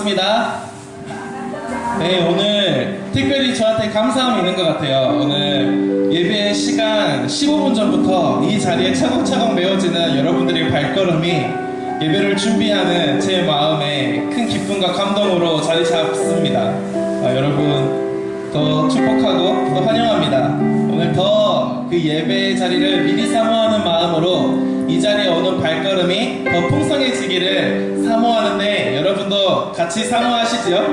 반갑습니다. 네, 오늘 특별히 저한테 감사함이 있는 것 같아요. 오늘 예배 시간 15분 전부터 이 자리에 차곡차곡 메워지는 여러분들의 발걸음이 예배를 준비하는 제 마음에 큰 기쁨과 감동으로 자리 잡습니다. 여러분 더 축복하고 더 환영합니다. 오늘 더 그 예배 자리를 미리 사모하는 마음으로 이 자리에 오는 발걸음이 더 풍성해지기를 사모하는데 여러분도 같이 사모하시죠?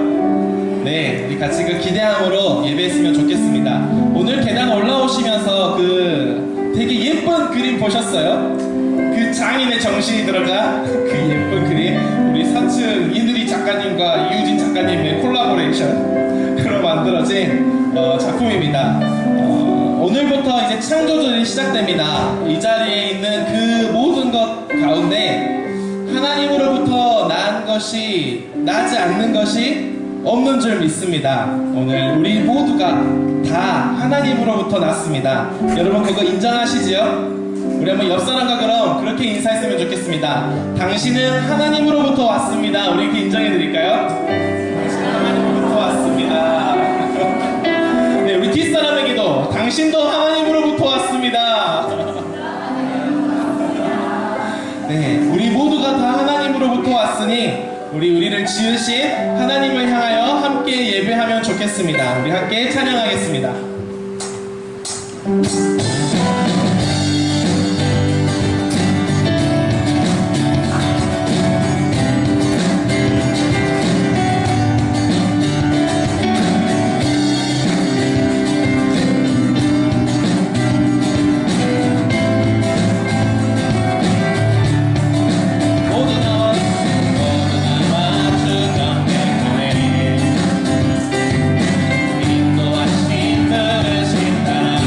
네, 우리 같이 그 기대함으로 예배했으면 좋겠습니다. 오늘 계단 올라오시면서 그 되게 예쁜 그림 보셨어요? 그 장인의 정신이 들어간 그 예쁜 그림, 우리 4층 이누리 작가님과 이유진 작가님의 콜라보레이션으로 만들어진 작품입니다. 오늘부터 이제 창조절이 시작됩니다. 이 자리에 있는 그 모든 것 가운데 하나님으로부터 난 것이 나지 않는 것이 없는 줄 믿습니다. 오늘 우리 모두가 다 하나님으로부터 났습니다. 여러분 그거 인정하시지요? 우리 한번 옆 사람과 그럼 그렇게 인사했으면 좋겠습니다. 당신은 하나님으로부터 왔습니다. 우리 이렇게 인정해 드릴까요? 당신은 하나님으로부터 왔습니다. 네, 우리 뒷사람에게도 당신도 하나님으로부터 왔습니다. 네, 우리 모두가 다 하나님으로부터 왔으니 우리를 지으신 하나님을 향하여 함께 예배하면 좋겠습니다. 우리 함께 찬양하겠습니다. 인도하신 그릇인 나라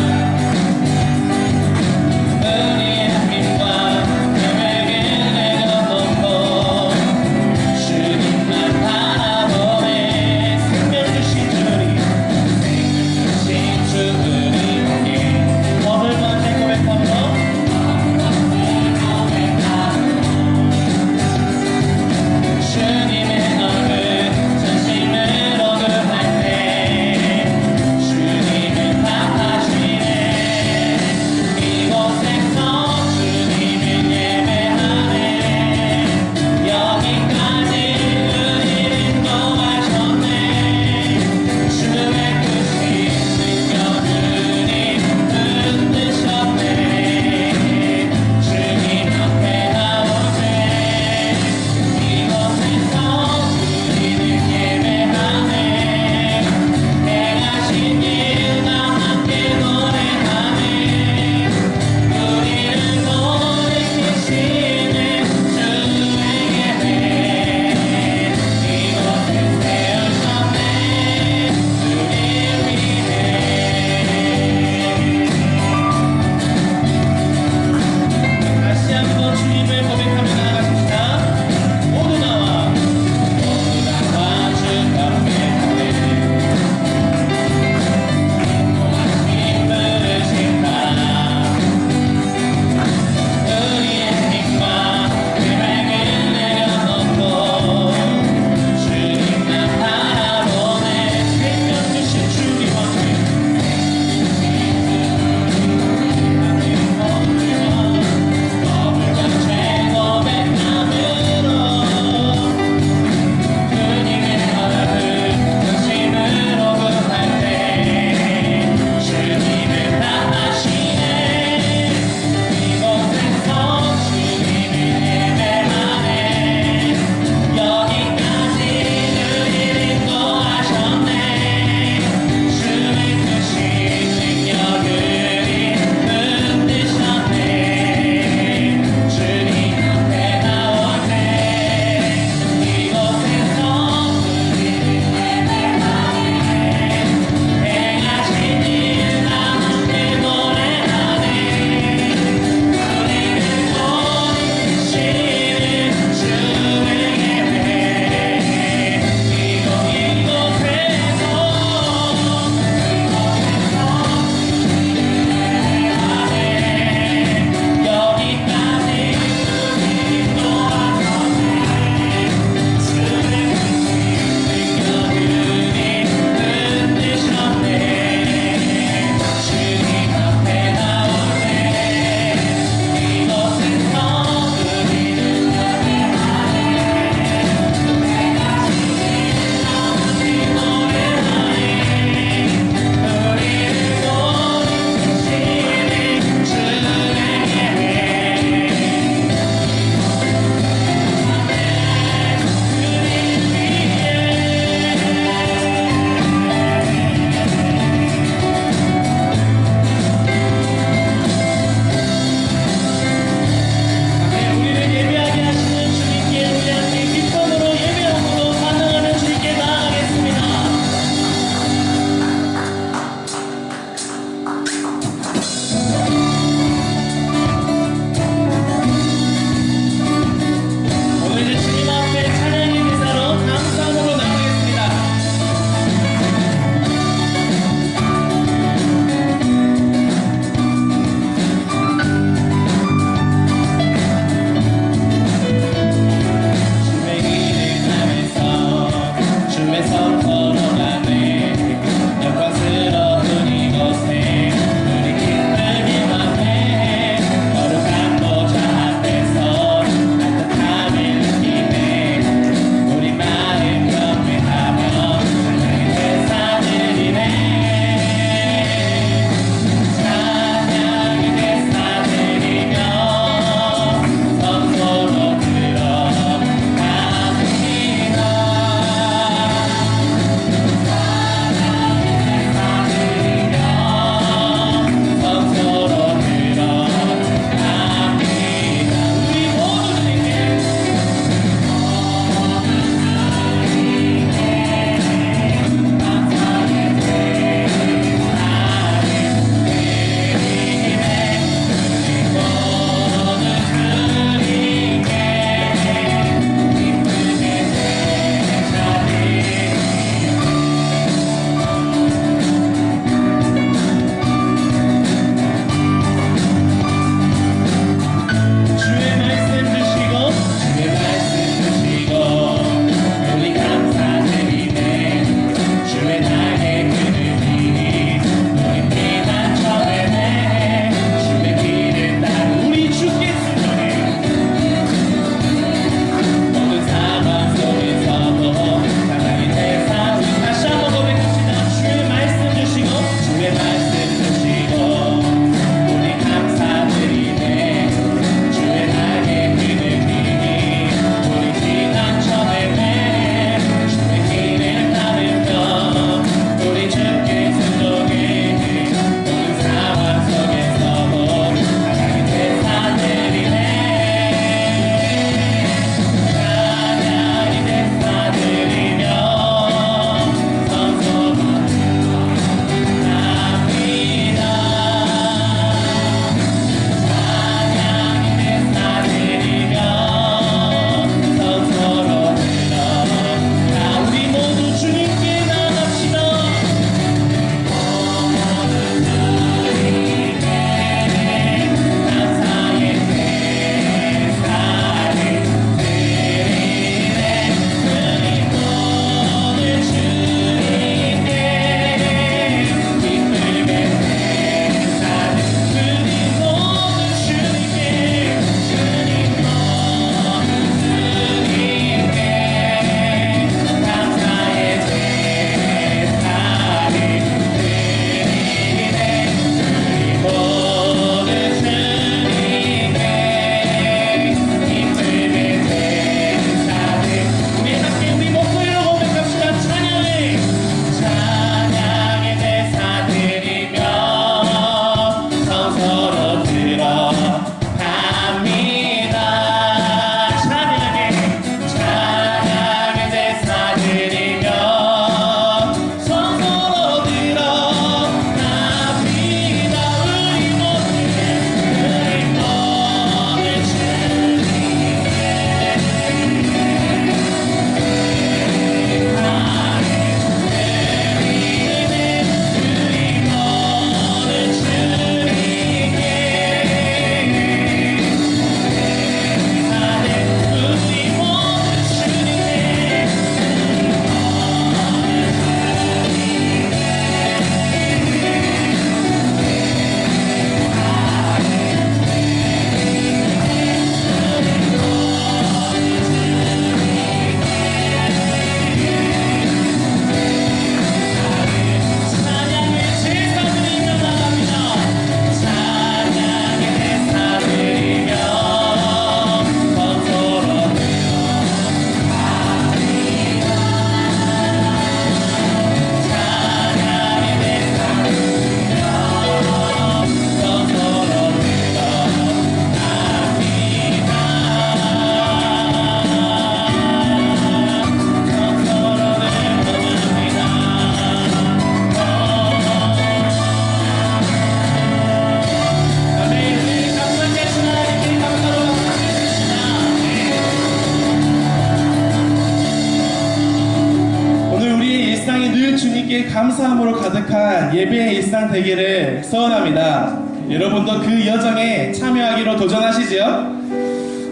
주님께 감사함으로 가득한 예배의 일상 되기를 소원합니다. 여러분도 그 여정에 참여하기로 도전하시지요?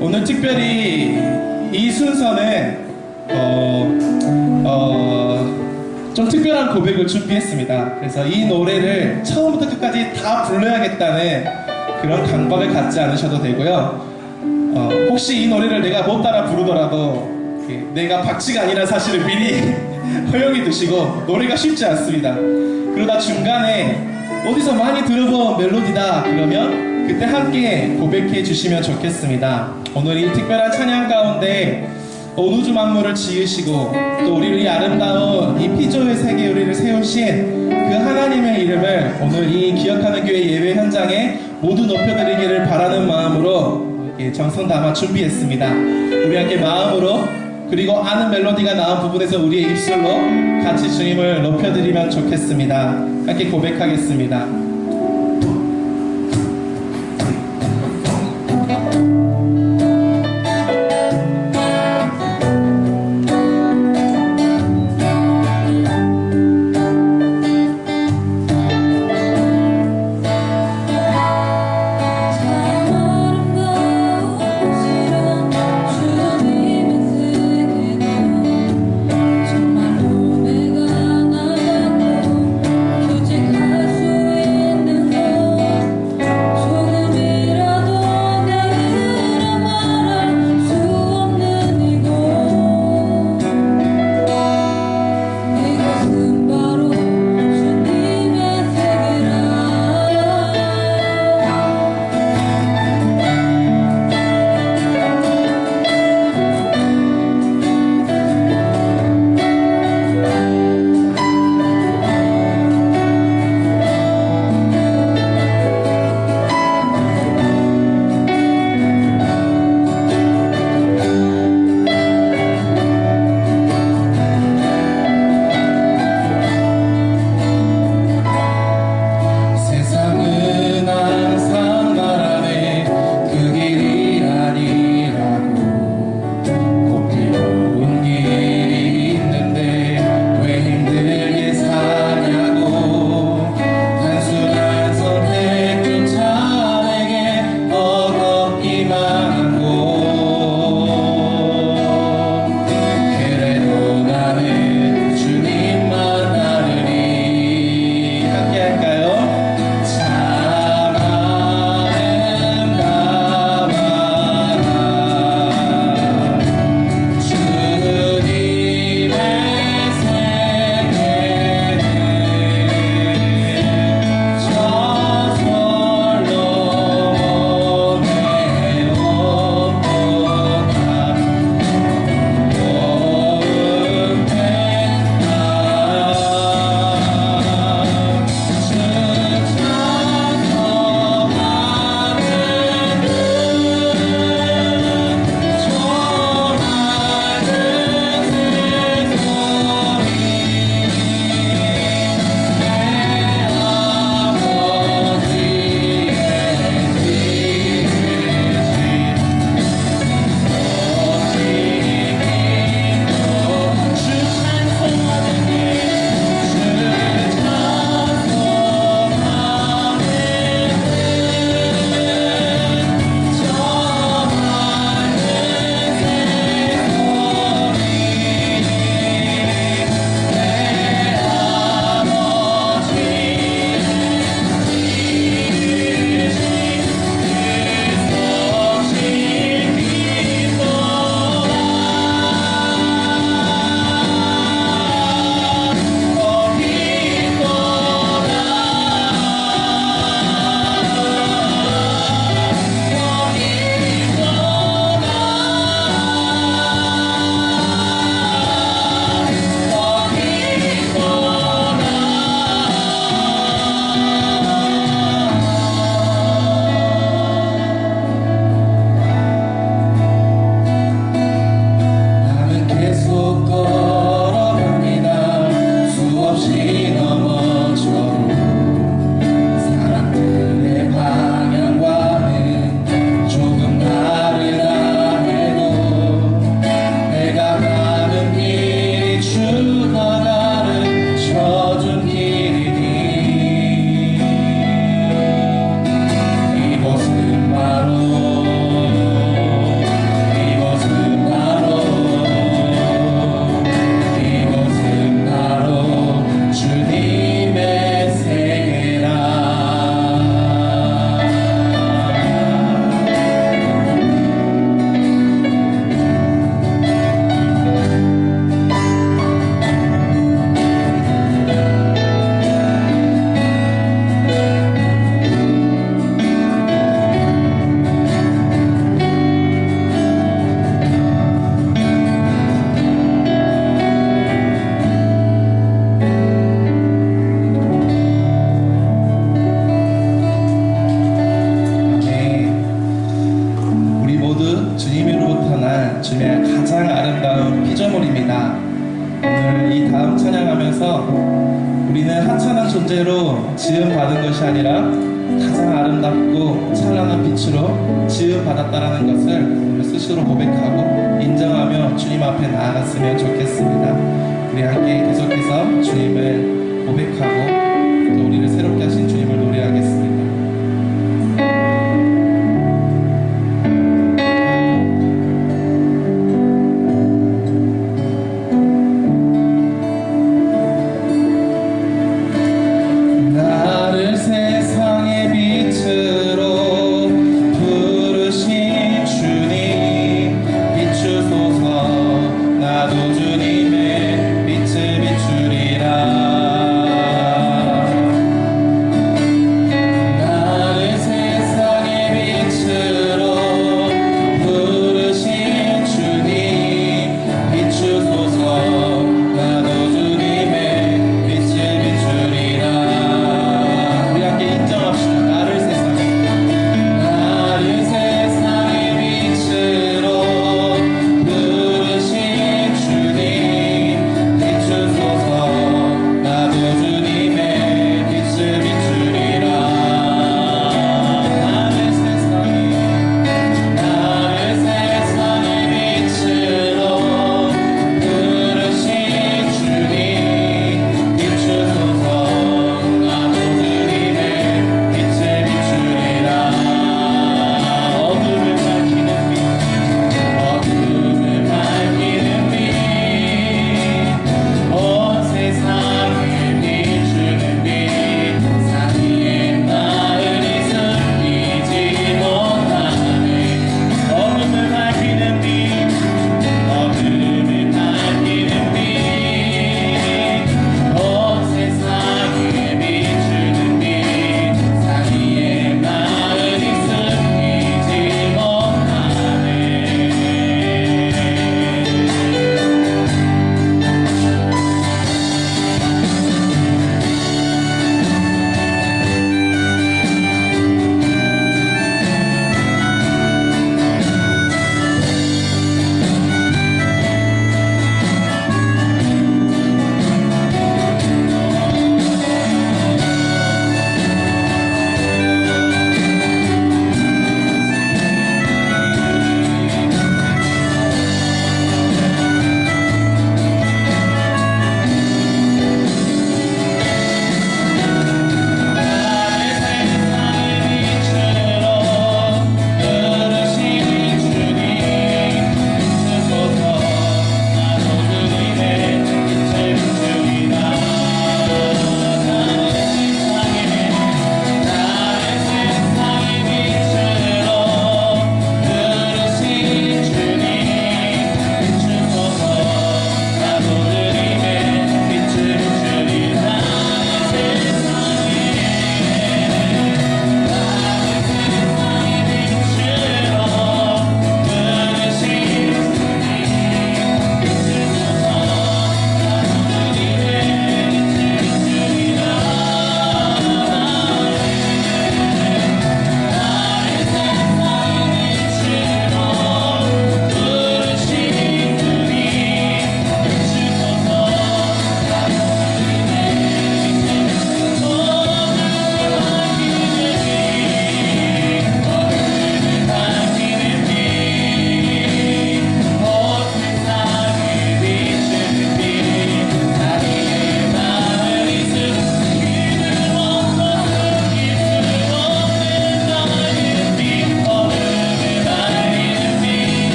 오늘 특별히 이 순서는 좀 특별한 고백을 준비했습니다. 그래서 이 노래를 처음부터 끝까지 다 불러야겠다는 그런 강박을 갖지 않으셔도 되고요. 혹시 이 노래를 내가 못 따라 부르더라도 내가 박치가 아니라는 사실을 미리 허용해 두시고, 노래가 쉽지 않습니다. 그러다 중간에 어디서 많이 들어본 멜로디다 그러면 그때 함께 고백해 주시면 좋겠습니다. 오늘 이 특별한 찬양 가운데 온 우주 만물을 지으시고 또 우리를 이 아름다운 이 피조의 세계에 우리를 세우신 그 하나님의 이름을 오늘 이 기억하는 교회 예배 현장에 모두 높여드리기를 바라는 마음으로 정성 담아 준비했습니다. 우리 함께 마음으로, 그리고 아는 멜로디가 나온 부분에서 우리의 입술로 같이 주님을 높여드리면 좋겠습니다. 함께 고백하겠습니다. 정말로 내가 나가고 규칙할 수 있는 살아가면서 우리는 하찮은 존재로 지음받은 것이 아니라 가장 아름답고 찬란한 빛으로 지음받았다라는 것을 오늘 스스로 고백하고 인정하며 주님 앞에 나아갔으면 좋겠습니다. 우리 함께 계속해서 주님을 고백하고 또 우리를 새롭게 하신 주님을 노래하겠습니다. 주님의 빛을 비추리라.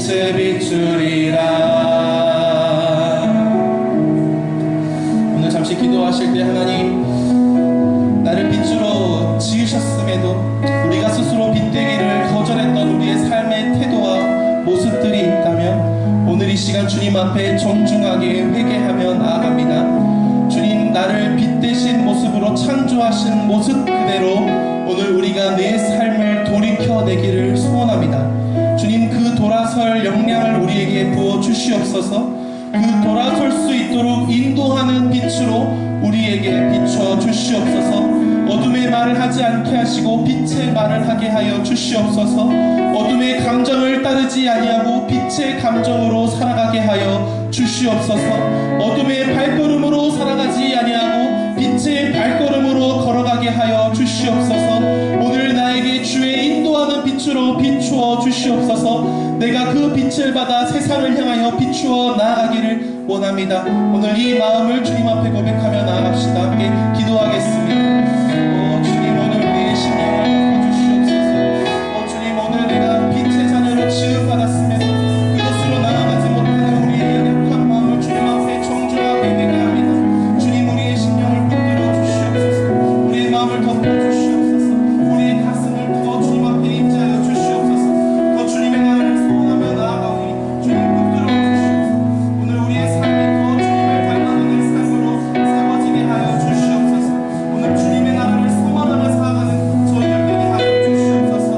빛을 비추리라. 오늘 잠시 기도하실 때 하나님, 나를 빛으로 지으셨음에도 우리가 스스로 빛되기를 거절했던 우리의 삶의 태도와 모습들이 있다면 오늘 이 시간 주님 앞에 정중하게 회개하며 나아갑니다. 주님, 나를 빛되신 모습으로 창조하신 모습 그대로 오늘 우리가 내 삶을 돌이켜내기를 소원합니다. 주님, 그 돌아설 역량을 우리에게 부어 주시옵소서. 그 돌아설 수 있도록 인도하는 빛으로 우리에게 비춰 주시옵소서. 어둠의 말을 하지 않게 하시고 빛의 말을 하게 하여 주시옵소서. 어둠의 감정을 따르지 아니하고 빛의 감정으로 살아가게 하여 주시옵소서. 어둠의 발걸음으로 살아가지 아니하고 빛의 발걸음으로 걸어가게 하여 주시옵소서. 오늘 나에게 주의 인도하는 빛으로 비추어 주시옵소서. 내가 그 빛을 받아 세상을 향하여 비추어 나아가기를 원합니다. 오늘 이 마음을 주님 앞에 고백하며 나아갑시다. 함께 기도하겠습니다. 주님, 오늘 우리의 심령을 덮어주시옵소서. 주님, 오늘 내가 빛의 자녀로 지음받았음에도 그것으로 나아가지 못하는 우리의 연약한 마음을 주님 앞에 정중하게 회개합니다. 주님, 우리의 심령을 붙들어 주시옵소서. 우리의 마음을 덮어주시옵소서. 우리의 가슴을 더 주님 앞에 임재하여 주시옵소서. 더 주님의 나라를 소원하며 나아가오니 주님 붙들어 주시옵소서. 오늘 우리의 삶이 더 주님을 닮아가는 삶으로 세워지게 하여 주시옵소서. 오늘 주님의 나라를 소원하며 살아가는 저희들 되게 하여 주시옵소서.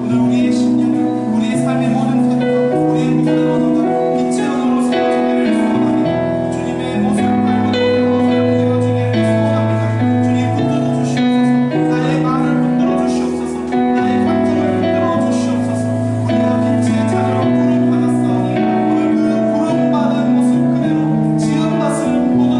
오늘 우리의 심령이 우리의 삶의 모든 태도가 우리의 모든 언어가 빛의 언어로 세워지기를 소원합니다. 주님의 모습 닮은 모습으로 세워지기를 소원합니다. 주님 붙들어 주시옵소서. 나의 말을 붙들어 주시옵소서. 나의 감정을 붙들어 주시옵소서. 우리가 빛의 자녀로 부름받았사오니 오늘 그 부름받은 모습 그대로 지음받은 모든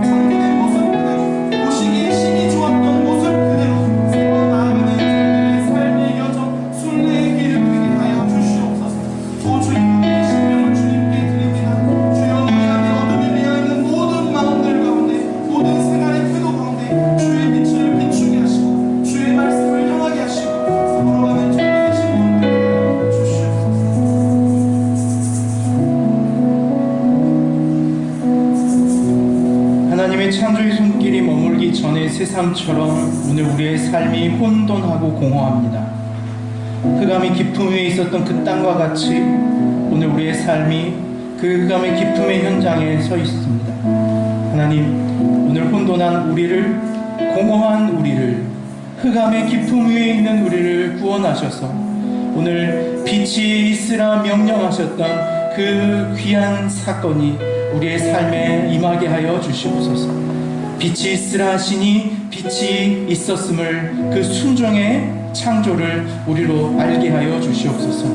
창조된 모습 그대로 보시기에 신이 좋았던 모습 그대로 세워 나아가는 저희들의 삶의 여정 순례의 길을 되게 하여 주시옵소서. 오 주님, 우리의 심령을 주님께 드립니다. 주여, 우리 안에 어둠이 되어있는 모든 마음들 가운데 모든 생활의 태도 가운데 주의 빛을 비추게 하시고 주의 말씀을 향하게 하시고 걸어가는 저희의 심령을 되게 하여 주시옵소서. 하나님의 창조의 손길이 머물기 전의 세상처럼 오늘 우리의 삶이 혼돈하고 공허합니다. 흑암이 깊음 위에 있었던 그 땅과 같이 오늘 우리의 삶이 그 흑암의 깊음의 현장에 서 있습니다. 하나님, 오늘 혼돈한 우리를, 공허한 우리를, 흑암의 깊음 위에 있는 우리를 구원하셔서 오늘 빛이 있으라 명령하셨던 그 귀한 사건이 우리의 삶에 임하게 하여 주시옵소서. 빛이 있으라 하시니 빛이 있었음을, 그 순종의 창조를 우리로 알게 하여 주시옵소서.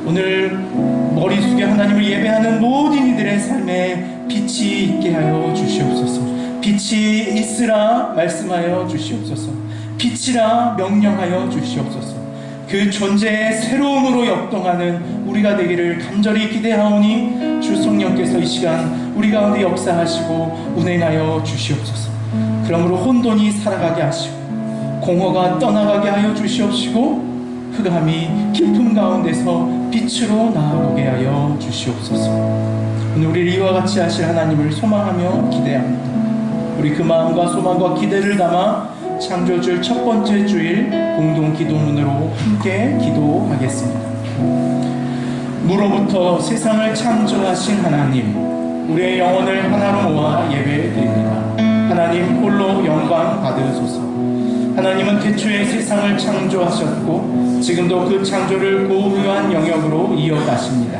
오늘 머리 숙여 하나님을 예배하는 모든 이들의 삶에 빛이 있게 하여 주시옵소서. 빛이 있으라 말씀하여 주시옵소서. 빛이라 명령하여 주시옵소서. 그 존재의 새로움으로 역동하는 우리가 되기를 간절히 기대하오니 주 성령께서 이 시간 우리 가운데 역사하시고 운행하여 주시옵소서. 그러므로 혼돈이 살아가게 하시고 공허가 떠나가게 하여 주시옵시고 흑암이 깊음 가운데서 빛으로 나아오게 하여 주시옵소서. 오늘 우리를 이와 같이 하실 하나님을 소망하며 기대합니다. 우리 그 마음과 소망과 기대를 담아 창조주일 첫 번째 주일 공동 기도문으로 함께 기도하겠습니다. 무로부터 세상을 창조하신 하나님, 우리의 영혼을 하나로 모아 예배드립니다. 하나님 홀로 영광 받으소서. 하나님은 태초에 세상을 창조하셨고 지금도 그 창조를 고유한 영역으로 이어가십니다.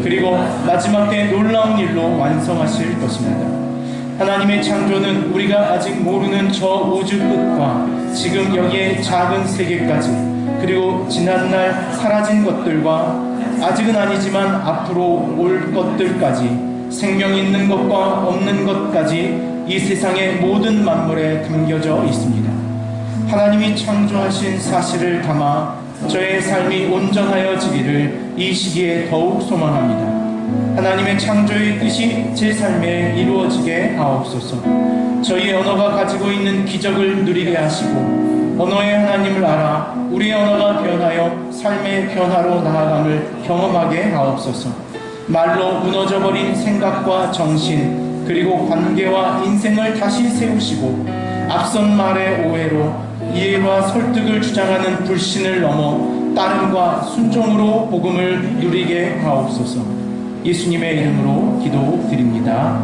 그리고 마지막 때 놀라운 일로 완성하실 것입니다. 하나님의 창조는 우리가 아직 모르는 저 우주 끝과 지금 여기에 작은 세계까지, 그리고 지난날 사라진 것들과 아직은 아니지만 앞으로 올 것들까지, 생명 있는 것과 없는 것까지 이 세상의 모든 만물에 담겨져 있습니다. 하나님이 창조하신 사실을 담아 저의 삶이 온전하여지기를 이 시기에 더욱 소망합니다. 하나님의 창조의 뜻이 제 삶에 이루어지게 하옵소서. 저희의 언어가 가지고 있는 기적을 누리게 하시고 언어의 하나님을 알아 우리의 언어가 변하여 삶의 변화로 나아감을 경험하게 하옵소서. 말로 무너져버린 생각과 정신 그리고 관계와 인생을 다시 세우시고 앞선 말의 오해로 이해와 설득을 주장하는 불신을 넘어 따름과 순종으로 복음을 누리게 하옵소서. 예수님의 이름으로 기도드립니다.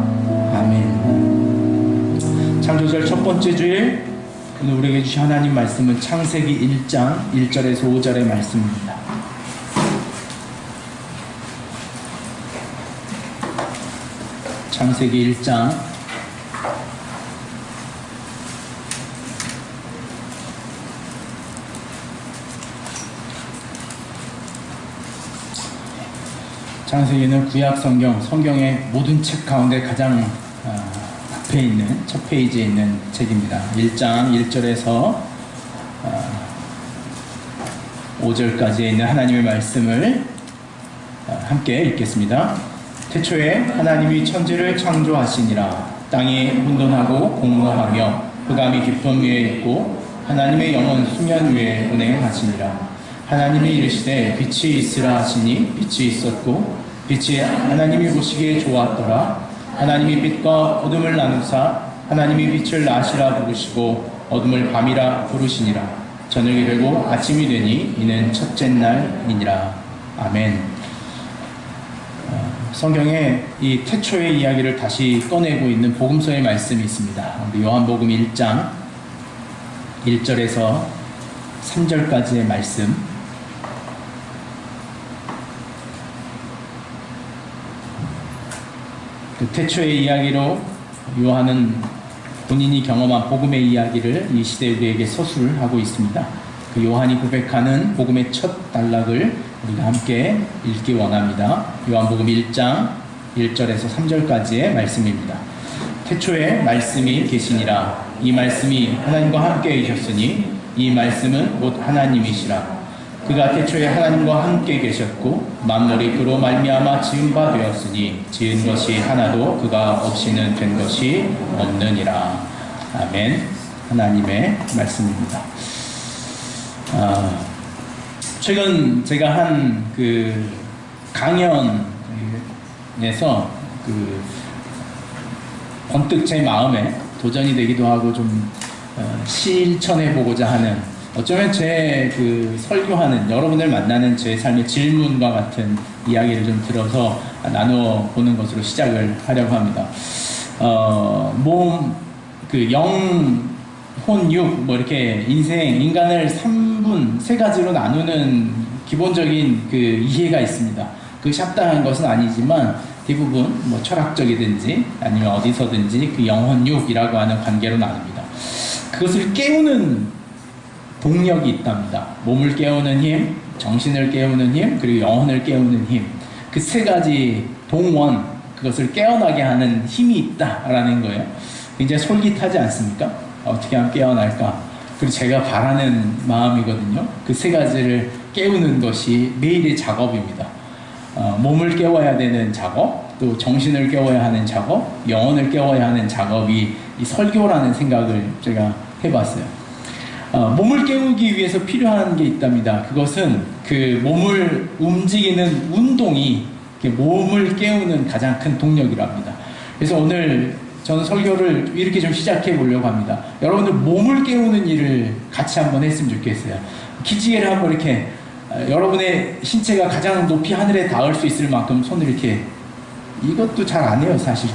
아멘. 창조절 첫 번째 주일, 오늘 우리에게 주신 하나님 말씀은 창세기 1장 1절에서 5절의 말씀입니다. 창세기 1장 창세기는 구약 성경의 모든 책 가운데 가장 앞에 있는 첫 페이지에 있는 책입니다. 1장 1절에서 5절까지에 있는 하나님의 말씀을 함께 읽겠습니다. 태초에 하나님이 천지를 창조하시니라. 땅이 혼돈하고 공허하며 흑암이 깊음 위에 있고 하나님의 영은 수면 위에 운행하시니라. 하나님이 이르시되 빛이 있으라 하시니 빛이 있었고 빛이 하나님이 보시기에 좋았더라. 하나님이 빛과 어둠을 나누사 하나님이 빛을 낮이라 부르시고 어둠을 밤이라 부르시니라. 저녁이 되고 아침이 되니 이는 첫째 날이니라. 아멘. 성경에 이 태초의 이야기를 다시 꺼내고 있는 복음서의 말씀이 있습니다. 우리 요한복음 1장 1절에서 3절까지의 말씀. 그 태초의 이야기로 요한은 본인이 경험한 복음의 이야기를 이 시대 우리에게 서술하고 있습니다. 그 요한이 고백하는 복음의 첫 단락을 우리가 함께 읽기 원합니다. 요한복음 1장 1절에서 3절까지의 말씀입니다. 태초에 말씀이 계시니라. 이 말씀이 하나님과 함께 계셨으니 이 말씀은 곧 하나님이시라. 그가 태초에 하나님과 함께 계셨고 만물이 그로 말미암아 지은 바 되었으니 지은 것이 하나도 그가 없이는 된 것이 없느니라. 아멘. 하나님의 말씀입니다. 최근 제가 한 그 강연에서 그 번뜩 제 마음에 도전이 되기도 하고 좀 실천해 보고자 하는, 어쩌면 제 그 설교하는, 여러분을 만나는 제 삶의 질문과 같은 이야기를 좀 들어서 나누어 보는 것으로 시작을 하려고 합니다. 몸, 그 영, 혼, 육, 뭐 이렇게 인간을 3분, 3가지로 나누는 기본적인 그 이해가 있습니다. 그것이 합당한 것은 아니지만 대부분 뭐 철학적이든지 아니면 어디서든지 그 영혼, 육이라고 하는 관계로 나눕니다. 그것을 깨우는 동력이 있답니다. 몸을 깨우는 힘, 정신을 깨우는 힘, 그리고 영혼을 깨우는 힘. 그 3가지 동원, 그것을 깨어나게 하는 힘이 있다라는 거예요. 굉장히 솔깃하지 않습니까? 어떻게 하면 깨어날까? 그리고 제가 바라는 마음이거든요. 그 3가지를 깨우는 것이 매일의 작업입니다. 몸을 깨워야 되는 작업, 또 정신을 깨워야 하는 작업, 영혼을 깨워야 하는 작업이 이 설교라는 생각을 제가 해봤어요. 몸을 깨우기 위해서 필요한 게 있답니다. 그것은 그 몸을 움직이는 운동이 몸을 깨우는 가장 큰 동력이랍니다. 그래서 오늘 저는 설교를 이렇게 좀 시작해 보려고 합니다. 여러분들 몸을 깨우는 일을 같이 한번 했으면 좋겠어요. 기지개를 한번 이렇게 여러분의 신체가 가장 높이 하늘에 닿을 수 있을 만큼 손을 이렇게, 이것도 잘 안 해요 사실.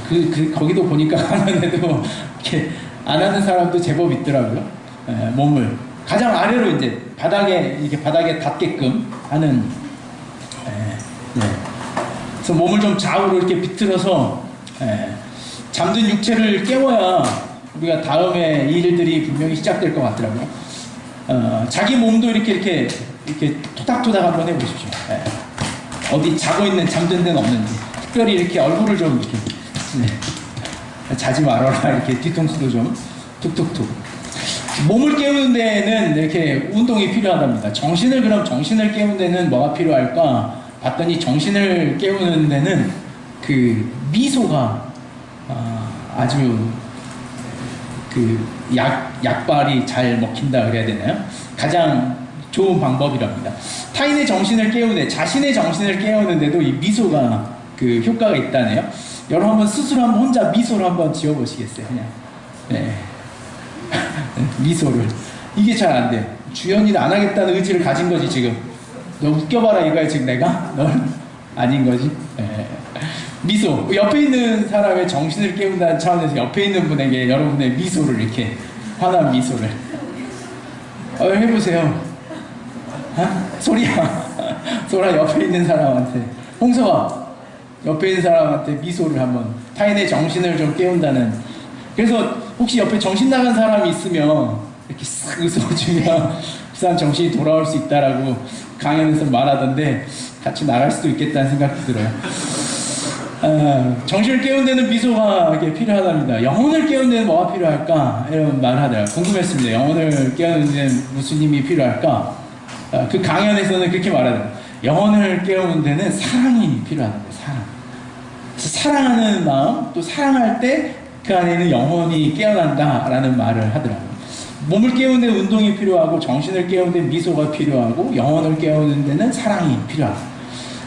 거기도 보니까 화면에도 이렇게 안 하는 사람도 제법 있더라고요. 몸을 가장 아래로 이제 바닥에 닿게끔 하는. 그래서 몸을 좀 좌우로 이렇게 비틀어서 잠든 육체를 깨워야 우리가 다음에 일들이 분명히 시작될 것 같더라고요. 자기 몸도 이렇게 토닥토닥 한번 해보십시오. 어디 자고 있는, 잠든 데는 없는지. 특별히 이렇게 얼굴을 좀 이렇게, 자지 말아라, 이렇게 뒤통수도 좀 툭툭툭. 몸을 깨우는 데는 이렇게 운동이 필요하답니다. 정신을 깨우는 데는 뭐가 필요할까 봤더니, 정신을 깨우는 데는 그 미소가 아주 약발이 잘 먹힌다 그래야 되나요? 가장 좋은 방법이랍니다. 타인의 정신을 깨우는데, 자신의 정신을 깨우는데도 이 미소가 그 효과가 있다네요. 여러분 한번 스스로 한번 혼자 미소를 한번 지어보시겠어요? 그냥. 네. 미소를. 이게 잘 안 돼. 주연이는 안 하겠다는 의지를 가진 거지, 지금. 너 웃겨봐라 이거야, 지금 내가? 넌 아닌 거지? 네. 미소. 옆에 있는 사람의 정신을 깨운다는 차원에서 옆에 있는 분에게 여러분의 미소를 이렇게, 환한 미소를. 해보세요. 소리야. 소라 옆에 있는 사람한테. 홍서가 옆에 있는 사람한테 미소를 한번, 타인의 정신을 좀 깨운다는. 그래서 혹시 옆에 정신 나간 사람이 있으면 이렇게 싹 웃어주면 그 사람 정신이 돌아올 수 있다라고 강연에서 말하던데 같이 나갈 수도 있겠다는 생각도 들어요. 정신을 깨운 데는 미소가 이렇게 필요하답니다. 영혼을 깨운 데는 뭐가 필요할까? 이런 말을 하더라고요. 궁금했습니다. 영혼을 깨우는 데는 무슨 힘이 필요할까? 그 강연에서는 그렇게 말하더라고요. 영혼을 깨우는 데는 사랑이 필요하다고요. 사랑. 사랑하는 마음, 또 사랑할 때 그 안에는 영혼이 깨어난다라는 말을 하더라고요. 몸을 깨우는 데 운동이 필요하고, 정신을 깨우는 데 미소가 필요하고, 영혼을 깨우는 데는 사랑이 필요하다.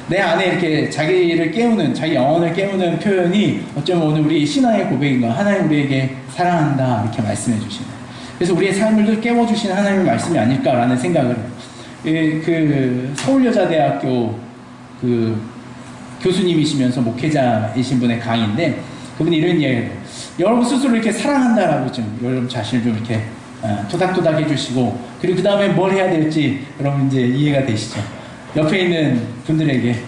내 안에 이렇게 자기를 깨우는, 자기 영혼을 깨우는 표현이 어쩌면 오늘 우리 신앙의 고백인 거, 하나님 우리에게 사랑한다 이렇게 말씀해 주시는. 그래서 우리의 삶을 깨워주시는 하나님의 말씀이 아닐까라는 생각을 해요. 그 서울여자대학교 그 교수님이시면서 목회자이신 분의 강의인데, 그분이 이런 이야기를 해요. 여러분 스스로 이렇게 사랑한다라고 좀 여러분 자신을 좀 이렇게 토닥토닥 해주시고, 그리고 그 다음에 뭘 해야 될지 여러분 이제 이해가 되시죠? 옆에 있는 분들에게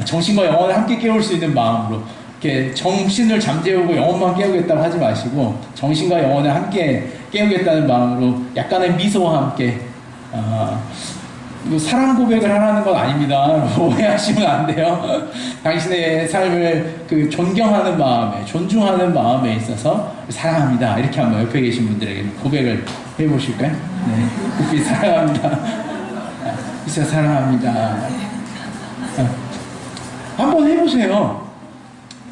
정신과 영혼을 함께 깨울 수 있는 마음으로, 이렇게 정신을 잠재우고 영혼만 깨우겠다고 하지 마시고 정신과 영혼을 함께 깨우겠다는 마음으로 약간의 미소와 함께, 사랑 고백을 하라는 건 아닙니다. 오해하시면 안 돼요. 당신의 삶을 그 존경하는 마음에, 존중하는 마음에 있어서 사랑합니다. 이렇게 한번 옆에 계신 분들에게 고백을 해보실까요? 네, 급히 사랑합니다. 있어 사랑합니다. 한번 해보세요.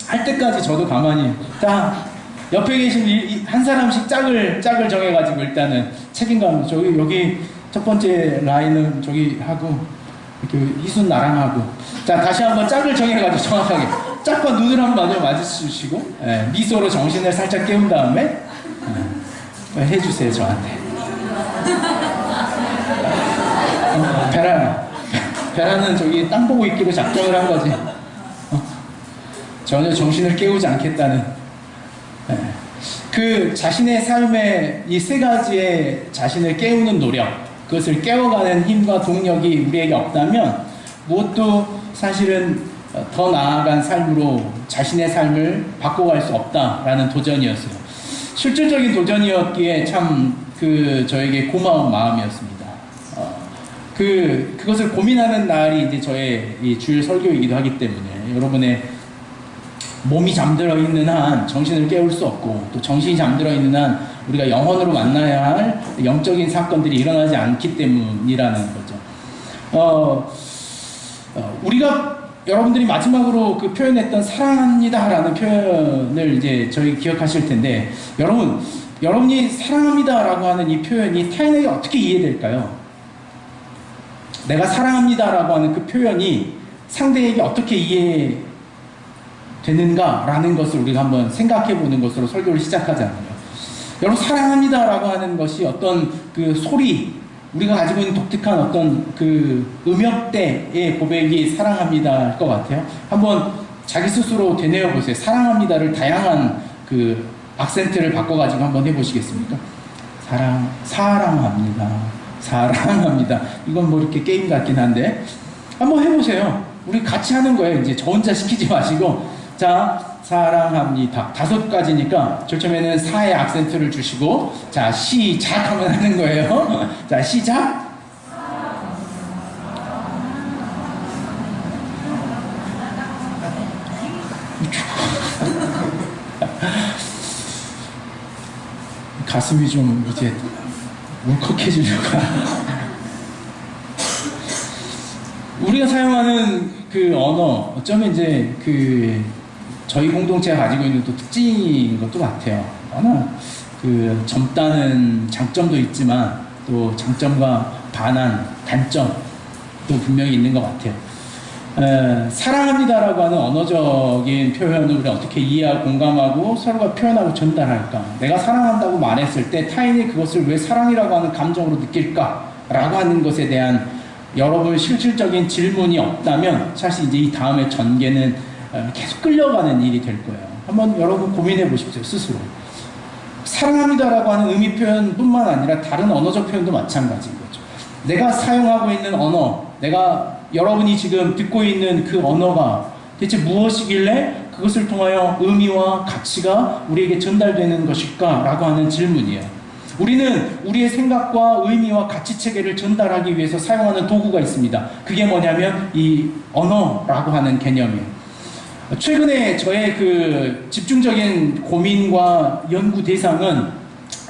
할 때까지 저도 가만히 딱 옆에 계신 한 사람씩 짝을 정해가지고 일단은 책임감, 저기 여기 첫 번째 라인은 저기 하고, 이렇게 희순 나랑 하고, 자 다시 한번 짝을 정해가지고 정확하게 짝과 눈을 한번 마주 마주치시고, 미소로 정신을 살짝 깨운 다음에 해주세요 저한테. 베라는 저기 땅 보고 있기로 작정을 한 거지. 전혀 정신을 깨우지 않겠다는. 그 자신의 삶의 이 세 가지의 자신을 깨우는 노력, 그것을 깨워가는 힘과 동력이 우리에게 없다면 무엇도 사실은 더 나아간 삶으로 자신의 삶을 바꿔갈 수 없다라는 도전이었어요. 실질적인 도전이었기에 참 저에게 고마운 마음이었습니다. 그것을 고민하는 날이 이제 저의 이 주일 설교이기도 하기 때문에, 여러분의 몸이 잠들어 있는 한 정신을 깨울 수 없고, 또 정신이 잠들어 있는 한 우리가 영혼으로 만나야 할 영적인 사건들이 일어나지 않기 때문이라는 거죠. 우리가 여러분들이 마지막으로 그 표현했던 사랑합니다라는 표현을 이제 저희 기억하실 텐데, 여러분이 사랑합니다라고 하는 이 표현이 타인에게 어떻게 이해될까요? 내가 사랑합니다라고 하는 그 표현이 상대에게 어떻게 이해되는가라는 것을 우리가 한번 생각해 보는 것으로 설교를 시작하잖아요. 여러분, 사랑합니다라고 하는 것이 어떤 그 소리, 우리가 가지고 있는 독특한 어떤 그 음역대의 고백이 사랑합니다일 것 같아요. 한번 자기 스스로 되뇌어 보세요. 사랑합니다를 다양한 그 악센트를 바꿔가지고 한번 해보시겠습니까? 사랑합니다. 사랑합니다. 이건 뭐 이렇게 게임 같긴 한데, 한번 해보세요. 우리 같이 하는 거예요. 이제 저 혼자 시키지 마시고, 자, 사랑합니다. 5가지니까 저 처음에는 사의 악센트를 주시고, 자, 시작 하면 하는 거예요. 자, 시작. 가슴이 좀 이제 울컥해지려고. 우리가 사용하는 그 언어, 어쩌면 이제 저희 공동체가 가지고 있는 또 특징인 것도 같아요. 워낙 그 젊다는 장점도 있지만 또 장점과 반한 단점도 분명히 있는 것 같아요. 사랑합니다라고 하는 언어적인 표현을 우리가 어떻게 이해하고 공감하고 서로가 표현하고 전달할까? 내가 사랑한다고 말했을 때 타인이 그것을 왜 사랑이라고 하는 감정으로 느낄까? 라고 하는 것에 대한 여러분 실질적인 질문이 없다면 사실 이제 이 다음에 전개는 계속 끌려가는 일이 될 거예요. 한번 여러분 고민해 보십시오, 스스로. 사랑합니다라고 하는 의미 표현뿐만 아니라 다른 언어적 표현도 마찬가지인 거죠. 내가 사용하고 있는 언어, 내가 여러분이 지금 듣고 있는 그 언어가 대체 무엇이길래 그것을 통하여 의미와 가치가 우리에게 전달되는 것일까? 라고 하는 질문이에요. 우리는 우리의 생각과 의미와 가치 체계를 전달하기 위해서 사용하는 도구가 있습니다. 그게 뭐냐면 이 언어라고 하는 개념이에요. 최근에 저의 그 집중적인 고민과 연구 대상은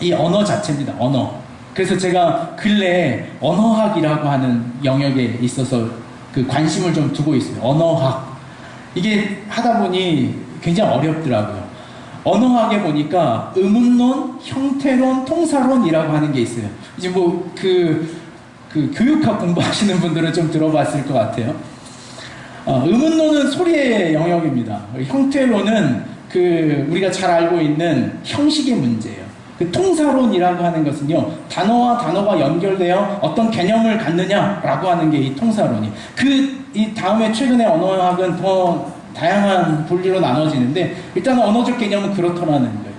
이 언어 자체입니다. 언어. 그래서 제가 근래에 언어학이라고 하는 영역에 있어서 그 관심을 좀 두고 있어요. 언어학. 이게 하다 보니 굉장히 어렵더라고요. 언어학에 보니까 의문론, 형태론, 통사론이라고 하는 게 있어요. 이제 뭐 그 교육학 공부하시는 분들은 좀 들어봤을 것 같아요. 의문론은 소리의 영역입니다. 형태론은 그 우리가 잘 알고 있는 형식의 문제예요. 그 통사론이라고 하는 것은요, 단어와 단어가 연결되어 어떤 개념을 갖느냐라고 하는 게 이 통사론이. 이 다음에 최근에 언어학은 더 다양한 분류로 나눠지는데 일단 언어적 개념은 그렇더라는 거예요.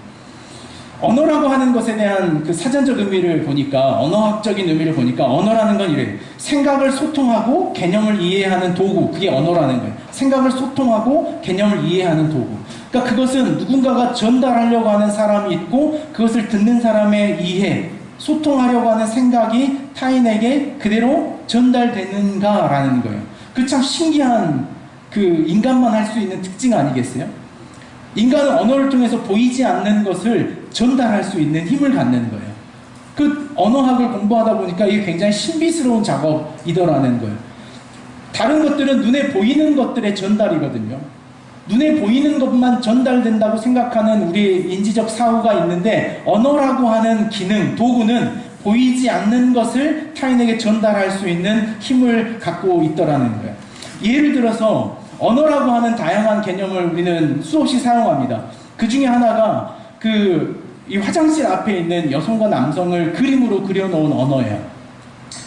언어라고 하는 것에 대한 그 사전적 의미를 보니까, 언어학적인 의미를 보니까 언어라는 건 이래요. 생각을 소통하고 개념을 이해하는 도구, 그게 언어라는 거예요. 생각을 소통하고 개념을 이해하는 도구. 그러니까 그것은 누군가가 전달하려고 하는 사람이 있고 그것을 듣는 사람의 이해, 소통하려고 하는 생각이 타인에게 그대로 전달되는가라는 거예요. 그 참 신기한 그 인간만 할 수 있는 특징 아니겠어요? 인간은 언어를 통해서 보이지 않는 것을 전달할 수 있는 힘을 갖는 거예요. 그 언어학을 공부하다 보니까 이게 굉장히 신비스러운 작업이더라는 거예요. 다른 것들은 눈에 보이는 것들의 전달이거든요. 눈에 보이는 것만 전달된다고 생각하는 우리의 인지적 사고가 있는데, 언어라고 하는 기능, 도구는 보이지 않는 것을 타인에게 전달할 수 있는 힘을 갖고 있더라는 거예요. 예를 들어서 언어라고 하는 다양한 개념을 우리는 수없이 사용합니다. 그 중에 하나가 이 화장실 앞에 있는 여성과 남성을 그림으로 그려놓은 언어예요.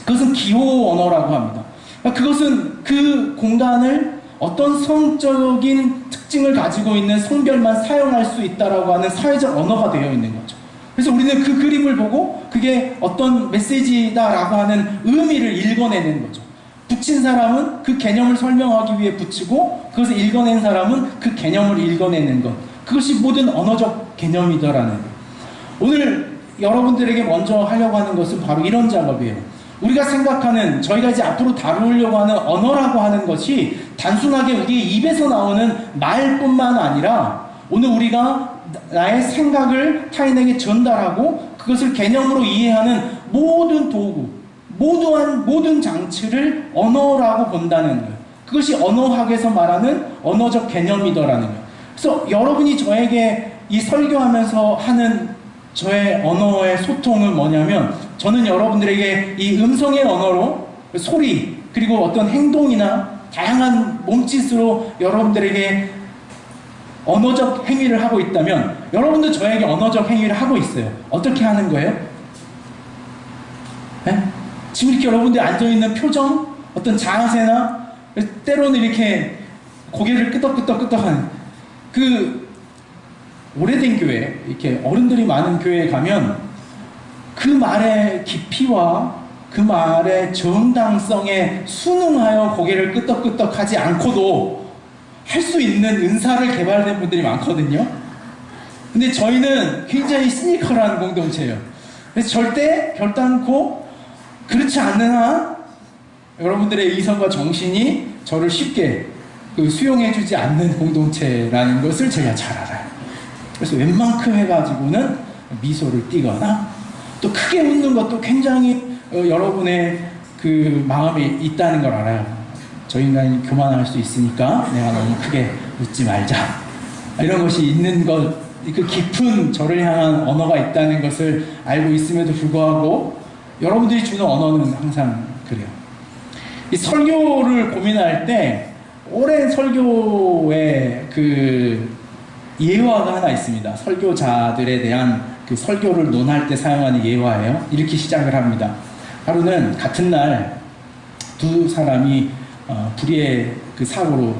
그것은 기호 언어라고 합니다. 그것은 그 공간을 어떤 성적인 특징을 가지고 있는 성별만 사용할 수 있다라고 하는 사회적 언어가 되어 있는 거죠. 그래서 우리는 그 그림을 보고 그게 어떤 메시지다라고 하는 의미를 읽어내는 거죠. 붙인 사람은 그 개념을 설명하기 위해 붙이고, 그것을 읽어낸 사람은 그 개념을 읽어내는 것. 그것이 모든 언어적 개념이더라는 거예요. 오늘 여러분들에게 먼저 하려고 하는 것은 바로 이런 작업이에요. 우리가 생각하는, 저희가 이제 앞으로 다루려고 하는 언어라고 하는 것이 단순하게 우리의 입에서 나오는 말뿐만 아니라, 오늘 우리가 나의 생각을 타인에게 전달하고 그것을 개념으로 이해하는 모든 도구, 모든 장치를 언어라고 본다는 거예요. 그것이 언어학에서 말하는 언어적 개념이더라는 거예요. 그래서 여러분이 저에게 이 설교하면서 하는 저의 언어의 소통은 뭐냐면, 저는 여러분들에게 이 음성의 언어로 소리, 그리고 어떤 행동이나 다양한 몸짓으로 여러분들에게 언어적 행위를 하고 있다면, 여러분도 저에게 언어적 행위를 하고 있어요. 어떻게 하는 거예요? 네? 지금 이렇게 여러분들이 앉아있는 표정, 어떤 자세나, 때로는 이렇게 고개를 끄덕끄덕 하는, 오래된 교회, 이렇게 어른들이 많은 교회에 가면 그 말의 깊이와 그 말의 정당성에 순응하여 고개를 끄덕끄덕 하지 않고도 할 수 있는 은사를 개발된 분들이 많거든요. 근데 저희는 굉장히 시니컬한 공동체예요. 그래서 절대 결단코 그렇지 않는 한 여러분들의 이성과 정신이 저를 쉽게 수용해주지 않는 공동체라는 것을 제가 잘 알아요. 그래서 웬만큼 해가지고는 미소를 띠거나 또 크게 웃는 것도 굉장히 여러분의 그 마음에 있다는 걸 알아요. 저 인간이 교만할 수 있으니까 내가 너무 크게 웃지 말자, 이런 것이 있는 것 그 깊은 저를 향한 언어가 있다는 것을 알고 있음에도 불구하고 여러분들이 주는 언어는 항상 그래요. 이 설교를 고민할 때 오랜 설교의 그 예화가 하나 있습니다. 설교자들에 대한 그 설교를 논할 때 사용하는 예화예요. 이렇게 시작을 합니다. 하루는 같은 날 두 사람이 불의의 그 사고로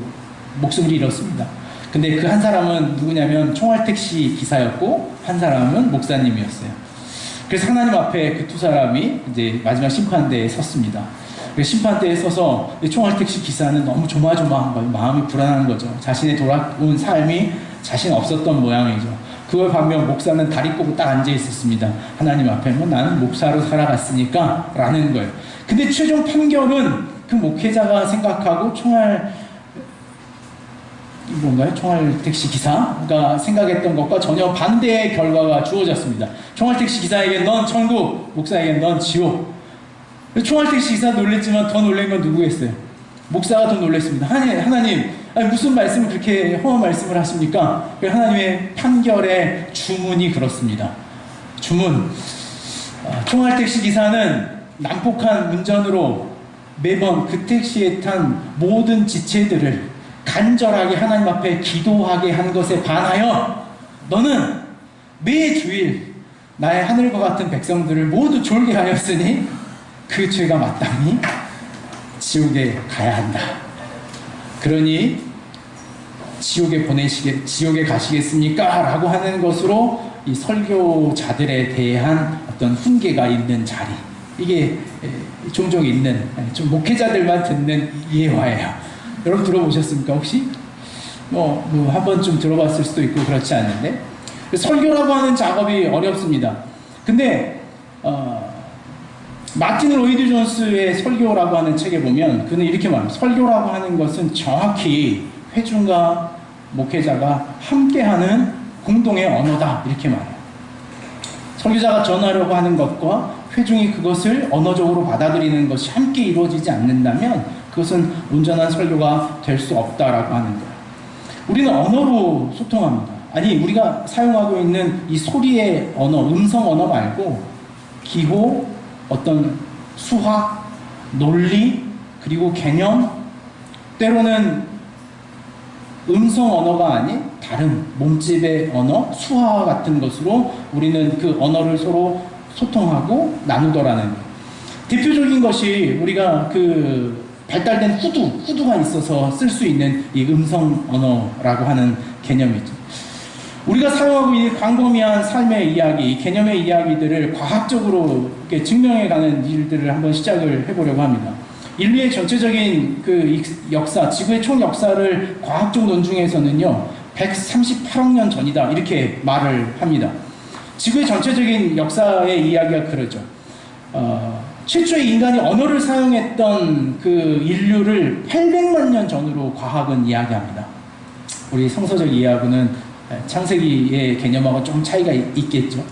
목숨을 잃었습니다. 근데 그 한 사람은 누구냐면 총알택시 기사였고 한 사람은 목사님이었어요. 그래서 하나님 앞에 그 두 사람이 이제 마지막 심판대에 섰습니다. 심판대에 서서 총알택시 기사는 너무 조마조마한 거예요. 마음이 불안한 거죠. 자신의 돌아온 삶이 자신 없었던 모양이죠. 그걸 반면 목사는 다리 꼬고 딱 앉아 있었습니다. 하나님 앞에 뭐 나는 목사로 살아갔으니까 라는 거예요. 근데 최종 판결은 그 목회자가 생각하고 총알 택시 기사가 생각했던 것과 전혀 반대의 결과가 주어졌습니다. 총알 택시 기사에게 넌 천국, 목사에게 넌 지옥. 총알 택시 기사 놀랬지만 더 놀란 건 누구겠어요? 목사가 더 놀랐습니다. 하나님, 아니 무슨 말씀을 그렇게 험한 말씀을 하십니까? 하나님의 판결의 주문이 그렇습니다. 주문. 총알 택시 기사는 난폭한 운전으로 매번 그 택시에 탄 모든 지체들을 간절하게 하나님 앞에 기도하게 한 것에 반하여 너는 매 주일 나의 하늘과 같은 백성들을 모두 졸게 하였으니 그 죄가 마땅히 지옥에 가야 한다. 그러니 지옥에 가시겠습니까? 라고 하는 것으로 이 설교자들에 대한 어떤 훈계가 있는 자리. 이게 종종 있는, 좀 목회자들만 듣는 예화예요. 여러분 들어보셨습니까, 혹시? 한 번쯤 들어봤을 수도 있고 그렇지 않는데. 설교라고 하는 작업이 어렵습니다. 근데, 마틴 로이드 존스의 설교라고 하는 책에 보면 그는 이렇게 말합니다. 설교라고 하는 것은 정확히 회중과 목회자가 함께하는 공동의 언어다. 이렇게 말해요. 설교자가 전하려고 하는 것과 회중이 그것을 언어적으로 받아들이는 것이 함께 이루어지지 않는다면 그것은 온전한 설교가 될 수 없다라고 하는 거예요. 우리는 언어로 소통합니다. 아니, 우리가 사용하고 있는 이 소리의 언어, 음성 언어 말고 기호, 어떤 수학, 논리, 그리고 개념, 때로는 음성 언어가 아닌 다른 몸집의 언어, 수화와 같은 것으로 우리는 그 언어를 서로 소통하고 나누더라는 거예요. 대표적인 것이 우리가 그 발달된 후두가 있어서 쓸 수 있는 이 음성 언어라고 하는 개념이죠. 우리가 사용하고 있는 광범위한 삶의 이야기, 개념의 이야기들을 과학적으로 이렇게 증명해가는 일들을 한번 시작을 해보려고 합니다. 인류의 전체적인 그 역사, 지구의 총 역사를 과학적 논중에서는요, 138억 년 전이다 이렇게 말을 합니다. 지구의 전체적인 역사의 이야기가 그러죠. 최초의 인간이 언어를 사용했던 그 인류를 800만 년 전으로 과학은 이야기합니다. 우리 성서적 이해하고는 창세기의 개념하고 좀 차이가 있겠죠.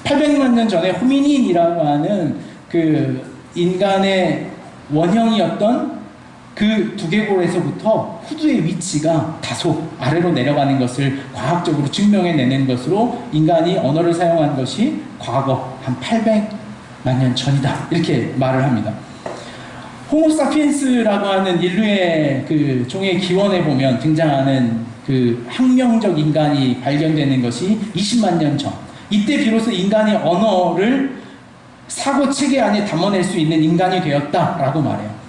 800만 년 전에 호미닌이라고 하는 그 인간의 원형이었던 그 두개골에서부터 후두의 위치가 다소 아래로 내려가는 것을 과학적으로 증명해내는 것으로 인간이 언어를 사용한 것이 과거 한 800만 년 전이다 이렇게 말을 합니다. 호모사피엔스라고 하는 인류의 그 종의 기원에 보면 등장하는 그 학명적 인간이 발견되는 것이 20만 년 전. 이때 비로소 인간이 언어를 사고 체계 안에 담아낼 수 있는 인간이 되었다라고 말해요.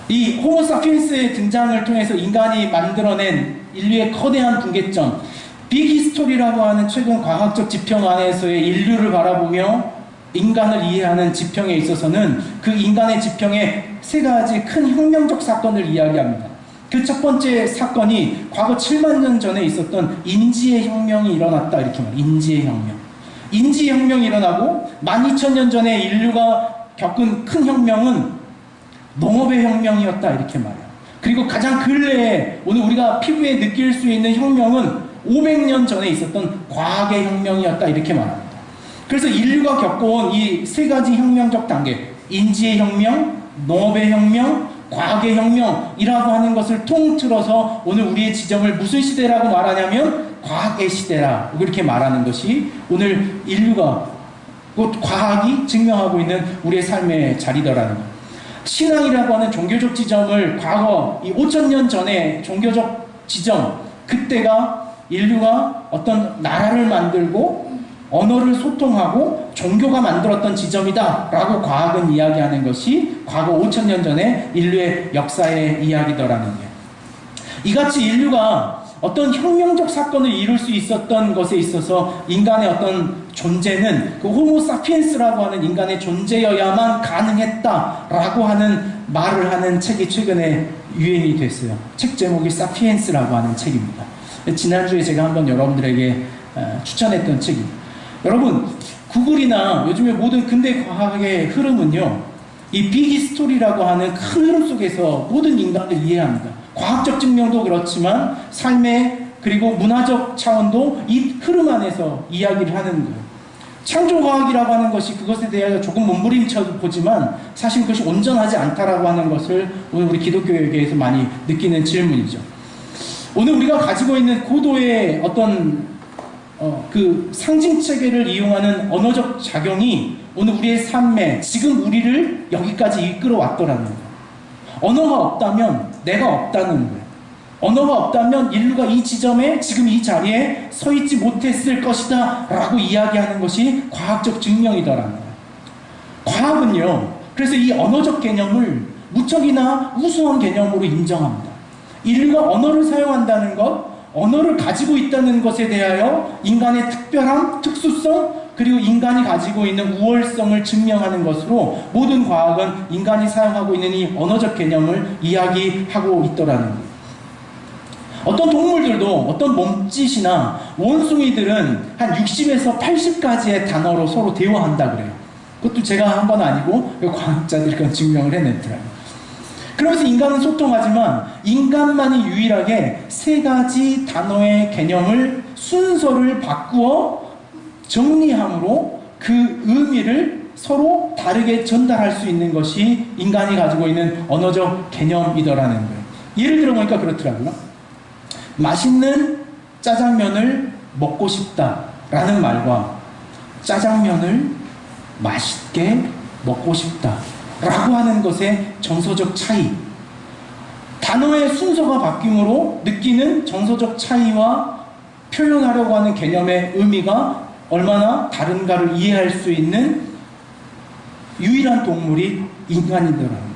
이 호모사피엔스의 등장을 통해서 인간이 만들어낸 인류의 거대한 분계점, 빅히스토리라고 하는 최근 과학적 지평 안에서의 인류를 바라보며 인간을 이해하는 지평에 있어서는 그 인간의 지평에 세 가지 큰 혁명적 사건을 이야기합니다. 그 첫 번째 사건이 과거 7만 년 전에 있었던 인지의 혁명이 일어났다 이렇게 말해요. 인지의 혁명. 인지의 혁명이 일어나고 12,000년 전에 인류가 겪은 큰 혁명은 농업의 혁명이었다 이렇게 말해요. 그리고 가장 근래에 오늘 우리가 피부에 느낄 수 있는 혁명은 500년 전에 있었던 과학의 혁명이었다 이렇게 말합니다. 그래서 인류가 겪어온 이 세 가지 혁명적 단계, 인지의 혁명, 농업의 혁명, 과학의 혁명이라고 하는 것을 통틀어서 오늘 우리의 지점을 무슨 시대라고 말하냐면 과학의 시대라 그렇게 말하는 것이 오늘 인류가 곧 과학이 증명하고 있는 우리의 삶의 자리더라는 것. 신앙이라고 하는 종교적 지점을 과거 이 5,000년 전에 종교적 지점, 그때가 인류가 어떤 나라를 만들고 언어를 소통하고 종교가 만들었던 지점이다 라고 과학은 이야기하는 것이 과거 5,000년 전에 인류의 역사의 이야기더라는 거예요. 이같이 인류가 어떤 혁명적 사건을 이룰 수 있었던 것에 있어서 인간의 어떤 존재는 그 호모 사피엔스라고 하는 인간의 존재여야만 가능했다라고 하는 말을 하는 책이 최근에 유행이 됐어요. 책 제목이 사피엔스라고 하는 책입니다. 지난주에 제가 한번 여러분들에게 추천했던 책입니다. 여러분, 구글이나 요즘에 모든 근대 과학의 흐름은요, 이 빅히스토리라고 하는 큰 흐름 속에서 모든 인간을 이해합니다. 과학적 증명도 그렇지만 삶의 그리고 문화적 차원도 이 흐름 안에서 이야기를 하는 거예요. 창조과학이라고 하는 것이 그것에 대하여 조금 몸부림쳐 보지만 사실 그것이 온전하지 않다라고 하는 것을 오늘 우리 기독교에게서 많이 느끼는 질문이죠. 오늘 우리가 가지고 있는 고도의 어떤 그 상징 체계를 이용하는 언어적 작용이 오늘 우리의 삶에 지금 우리를 여기까지 이끌어 왔더라는 거예요. 언어가 없다면 내가 없다는 거예요. 언어가 없다면 인류가 이 지점에 지금 이 자리에 서 있지 못했을 것이다 라고 이야기하는 것이 과학적 증명이더라는 거예요. 과학은요, 그래서 이 언어적 개념을 무척이나 우수한 개념으로 인정합니다. 인류가 언어를 사용한다는 것, 언어를 가지고 있다는 것에 대하여 인간의 특별함, 특수성, 그리고 인간이 가지고 있는 우월성을 증명하는 것으로 모든 과학은 인간이 사용하고 있는 이 언어적 개념을 이야기하고 있더라는 거예요. 어떤 동물들도 어떤 몸짓이나 원숭이들은 한 60에서 80가지의 단어로 서로 대화한다 그래요. 그것도 제가 한 건 아니고 과학자들이 그건 증명을 해냈더라고요. 그러면서 인간은 소통하지만 인간만이 유일하게 3가지 단어의 개념을 순서를 바꾸어 정리함으로 그 의미를 서로 다르게 전달할 수 있는 것이 인간이 가지고 있는 언어적 개념이더라는 거예요. 예를 들어보니까 그렇더라고요. 맛있는 짜장면을 먹고 싶다라는 말과 짜장면을 맛있게 먹고 싶다라고 하는 것의 정서적 차이, 단어의 순서가 바뀜으로 느끼는 정서적 차이와 표현하려고 하는 개념의 의미가 얼마나 다른가를 이해할 수 있는 유일한 동물이 인간이더라고요.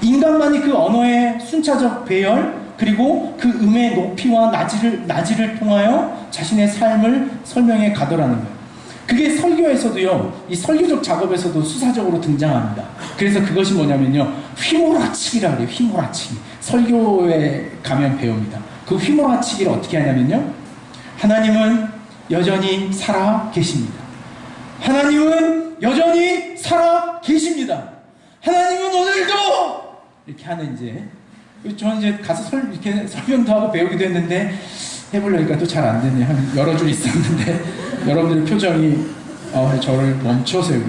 인간만이 그 언어의 순차적 배열 그리고 그 음의 높이와 낮이를 통하여 자신의 삶을 설명해 가더라는 거예요. 그게 설교에서도요, 이 설교적 작업에서도 수사적으로 등장합니다. 그래서 그것이 뭐냐면요, 휘몰아치기라고 해요. 휘몰아치기. 설교에 가면 배웁니다. 그 휘몰아치기를 어떻게 하냐면요, 하나님은 여전히 살아 계십니다. 하나님은 여전히 살아 계십니다. 하나님은 오늘도 이렇게 하는 이제 저는 이제 가서 이렇게 설명도 하고 배우기도 했는데 해보려니까 또 잘 안 되네요. 한 여러 줄 있었는데 여러분들의 표정이 저를 멈춰서 여기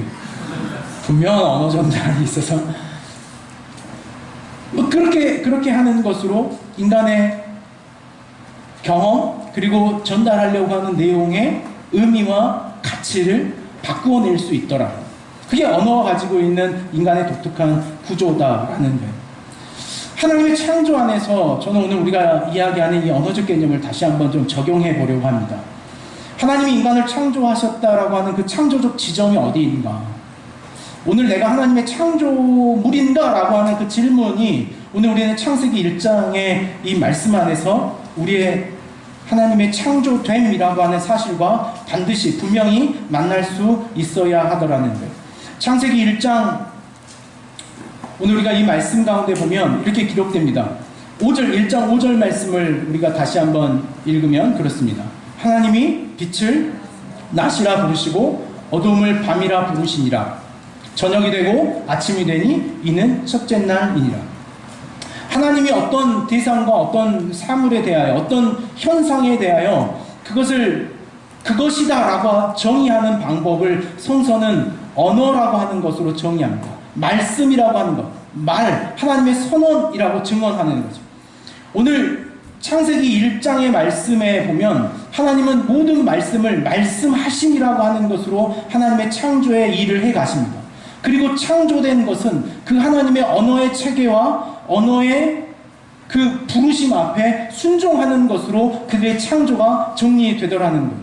분명한 언어 전달이 있어서 뭐 그렇게 하는 것으로 인간의 경험 그리고 전달하려고 하는 내용의 의미와 가치를 바꾸어낼 수 있더라고요. 그게 언어가 가지고 있는 인간의 독특한 구조다라는 거예요. 하나님의 창조 안에서 저는 오늘 우리가 이야기하는 이 언어적 개념을 다시 한번 좀 적용해 보려고 합니다. 하나님이 인간을 창조하셨다라고 하는 그 창조적 지점이 어디인가? 오늘 내가 하나님의 창조물인가? 라고 하는 그 질문이 오늘 우리는 창세기 1장의 이 말씀 안에서 우리의 하나님의 창조됨이라고 하는 사실과 반드시 분명히 만날 수 있어야 하더라는 거예요. 창세기 1장 오늘 우리가 이 말씀 가운데 보면 이렇게 기록됩니다. 1장 5절 말씀을 우리가 다시 한번 읽으면 그렇습니다. 하나님이 빛을 낮이라 부르시고 어두움을 밤이라 부르시니라. 저녁이 되고 아침이 되니 이는 첫째 날이니라. 하나님이 어떤 대상과 어떤 사물에 대하여 어떤 현상에 대하여 그것을 그것이다 라고 정의하는 방법을 성서는 언어라고 하는 것으로 정의합니다. 말씀이라고 하는 것, 하나님의 선언이라고 증언하는 거죠. 오늘 창세기 1장의 말씀에 보면 하나님은 모든 말씀을 말씀하심이라고 하는 것으로 하나님의 창조의 일을 해 가십니다. 그리고 창조된 것은 그 하나님의 언어의 체계와 언어의 그 부르심 앞에 순종하는 것으로 그들의 창조가 정리되더라는 거예요.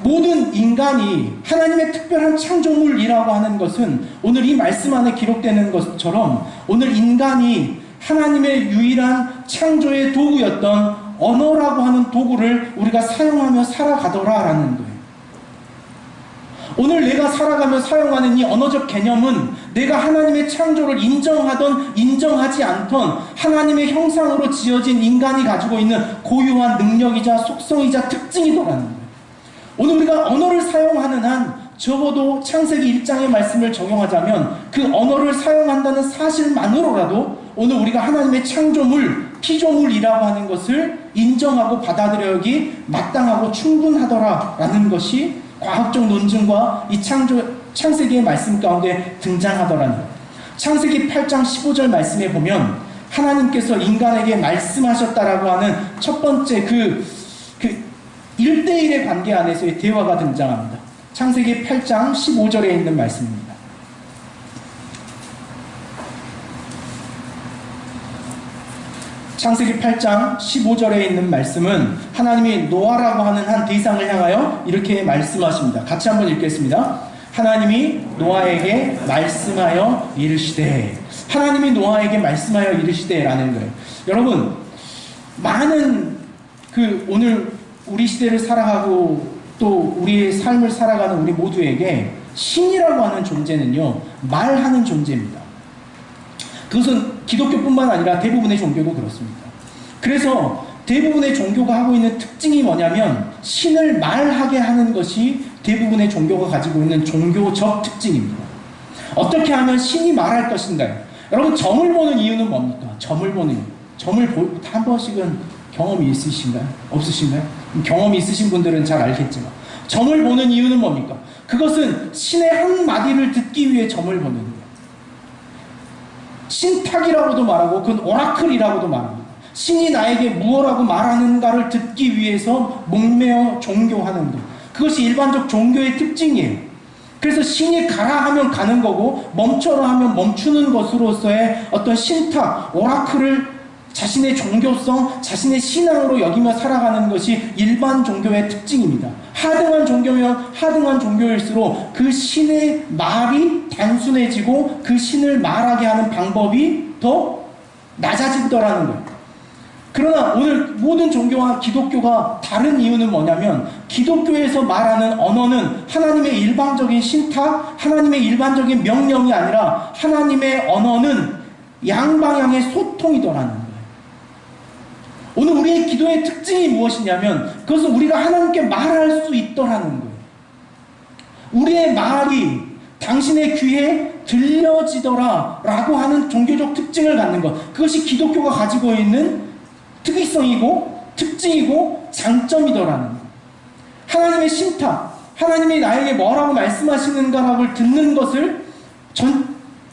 모든 인간이 하나님의 특별한 창조물이라고 하는 것은 오늘 이 말씀 안에 기록되는 것처럼 오늘 인간이 하나님의 유일한 창조의 도구였던 언어라고 하는 도구를 우리가 사용하며 살아가더라라는 거예요. 오늘 내가 살아가며 사용하는 이 언어적 개념은 내가 하나님의 창조를 인정하던 인정하지 않던 하나님의 형상으로 지어진 인간이 가지고 있는 고유한 능력이자 속성이자 특징이더라는 거예요. 오늘 우리가 언어를 사용하는 한 적어도 창세기 1장의 말씀을 적용하자면 그 언어를 사용한다는 사실만으로라도 오늘 우리가 하나님의 창조물, 피조물이라고 하는 것을 인정하고 받아들여기 마땅하고 충분하더라라는 것이 과학적 논증과 이 창세기의 말씀 가운데 등장하더라는 거예요. 창세기 8장 15절 말씀에 보면 하나님께서 인간에게 말씀하셨다라고 하는 첫 번째 그 1대1의 관계 안에서의 대화가 등장합니다. 창세기 8장 15절에 있는 말씀입니다. 창세기 8장 15절에 있는 말씀은 하나님이 노아라고 하는 한 대상을 향하여 이렇게 말씀하십니다. 같이 한번 읽겠습니다. 하나님이 노아에게 말씀하여 이르시되, 하나님이 노아에게 말씀하여 이르시되 라는 거예요. 여러분, 많은 오늘 우리 시대를 살아가고 또 우리의 삶을 살아가는 우리 모두에게 신이라고 하는 존재는요, 말하는 존재입니다. 그것은 기독교뿐만 아니라 대부분의 종교도 그렇습니다. 그래서 대부분의 종교가 하고 있는 특징이 뭐냐면 신을 말하게 하는 것이 대부분의 종교가 가지고 있는 종교적 특징입니다. 어떻게 하면 신이 말할 것인가요? 여러분, 점을 보는 이유는 뭡니까? 점을 보는 이유. 점을 한 번씩은 경험이 있으신가요? 없으신가요? 경험이 있으신 분들은 잘 알겠지만 점을 보는 이유는 뭡니까? 그것은 신의 한마디를 듣기 위해 점을 보는 거예요. 신탁이라고도 말하고 그건 오라클이라고도 말합니다. 신이 나에게 무엇라고 말하는가를 듣기 위해서 목매어 종교하는 것. 그것이 일반적 종교의 특징이에요. 그래서 신이 가라 하면 가는 거고 멈춰라 하면 멈추는 것으로서의 어떤 신탁, 오라클을 자신의 종교성, 자신의 신앙으로 여기며 살아가는 것이 일반 종교의 특징입니다. 하등한 종교면 하등한 종교일수록 그 신의 말이 단순해지고 그 신을 말하게 하는 방법이 더 낮아지더라는 거예요. 그러나 오늘 모든 종교와 기독교가 다른 이유는 뭐냐면 기독교에서 말하는 언어는 하나님의 일반적인 신탁, 하나님의 일반적인 명령이 아니라 하나님의 언어는 양방향의 소통이더라는 거예요. 오늘 우리의 기도의 특징이 무엇이냐면 그것은 우리가 하나님께 말할 수 있더라는 거예요. 우리의 말이 당신의 귀에 들려지더라 라고 하는 종교적 특징을 갖는 것, 그것이 기독교가 가지고 있는 특이성이고 특징이고 장점이더라는 거예요. 하나님의 신탁, 하나님이 나에게 뭐라고 말씀하시는가를 듣는 것을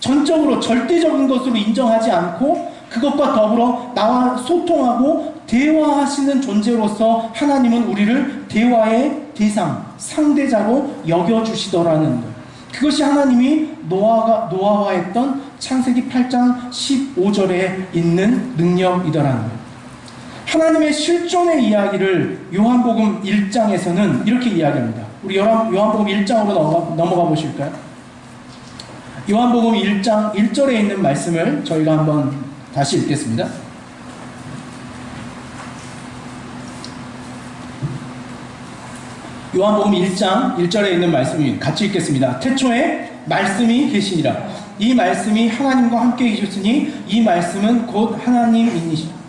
전적으로 절대적인 것으로 인정하지 않고 그것과 더불어 나와 소통하고 대화하시는 존재로서 하나님은 우리를 대화의 대상, 상대자로 여겨주시더라는 것. 그것이 하나님이 노아와 했던 창세기 8장 15절에 있는 능력이더라는 것. 하나님의 실존의 이야기를 요한복음 1장에서는 이렇게 이야기합니다. 우리 요한복음 1장으로 넘어가 보실까요? 요한복음 1장 1절에 있는 말씀을 저희가 한번 다시 읽겠습니다. 요한복음 1장 1절에 있는 말씀이 같이 읽겠습니다. 태초에 말씀이 계시니라. 이 말씀이 하나님과 함께 계셨으니 이 말씀은 곧 하나님이니시라.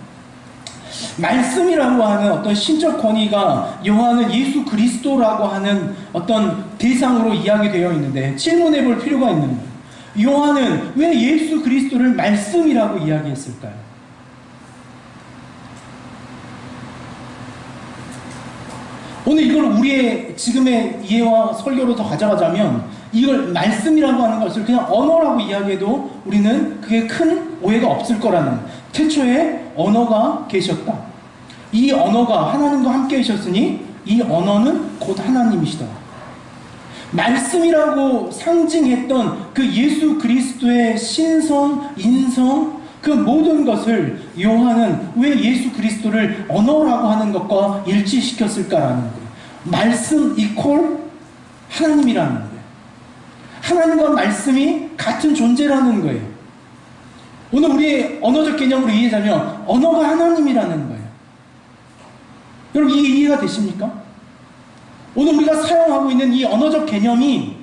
말씀이라고 하는 어떤 신적 권위가 요한은 예수 그리스도라고 하는 어떤 대상으로 이야기되어 있는데 질문해 볼 필요가 있는 거예요. 요한은 왜 예수 그리스도를 말씀이라고 이야기했을까요? 오늘 이걸 우리의 지금의 이해와 설교로 더 가져가자면 이걸 말씀이라고 하는 것을 그냥 언어라고 이야기해도 우리는 그게 큰 오해가 없을 거라는, 태초에 언어가 계셨다. 이 언어가 하나님과 함께 하셨으니 이 언어는 곧 하나님이시더라. 말씀이라고 상징했던 그 예수 그리스도의 신성, 인성, 그 모든 것을 요한은 왜 예수 그리스도를 언어라고 하는 것과 일치시켰을까라는 거예요. 말씀 이퀄 하나님이라는 거예요. 하나님과 말씀이 같은 존재라는 거예요. 오늘 우리의 언어적 개념으로 이해하자면 언어가 하나님이라는 거예요. 여러분 이해가 되십니까? 오늘 우리가 사용하고 있는 이 언어적 개념이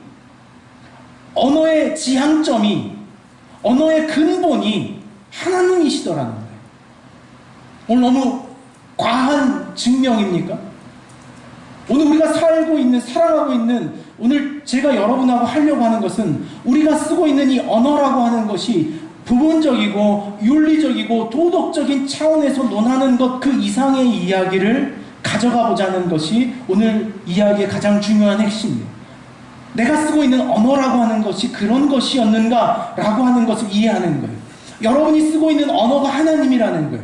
언어의 지향점이 언어의 근본이 하나님이시더라는 거예요. 오늘 너무 과한 증명입니까? 오늘 우리가 살아가고 있는 오늘 제가 여러분하고 하려고 하는 것은 우리가 쓰고 있는 이 언어라고 하는 것이 부분적이고 윤리적이고 도덕적인 차원에서 논하는 것 그 이상의 이야기를 가져가 보자는 것이 오늘 이야기의 가장 중요한 핵심이에요. 내가 쓰고 있는 언어라고 하는 것이 그런 것이었는가 라고 하는 것을 이해하는 거예요. 여러분이 쓰고 있는 언어가 하나님이라는 거예요.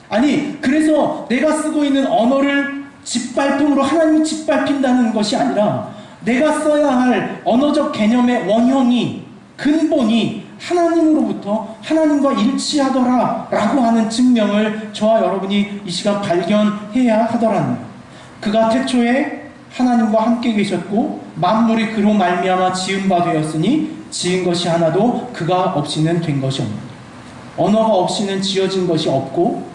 아니 그래서 내가 쓰고 있는 언어를 짓밟음으로 하나님이 짓밟힌다는 것이 아니라 내가 써야 할 언어적 개념의 원형이 근본이 하나님으로부터 하나님과 일치하더라 라고 하는 증명을 저와 여러분이 이 시간 발견해야 하더라는 거예요. 그가 태초에 하나님과 함께 계셨고 만물이 그로 말미암아 지은 바 되었으니 지은 것이 하나도 그가 없이는 된 것이 없는 거예요. 언어가 없이는 지어진 것이 없고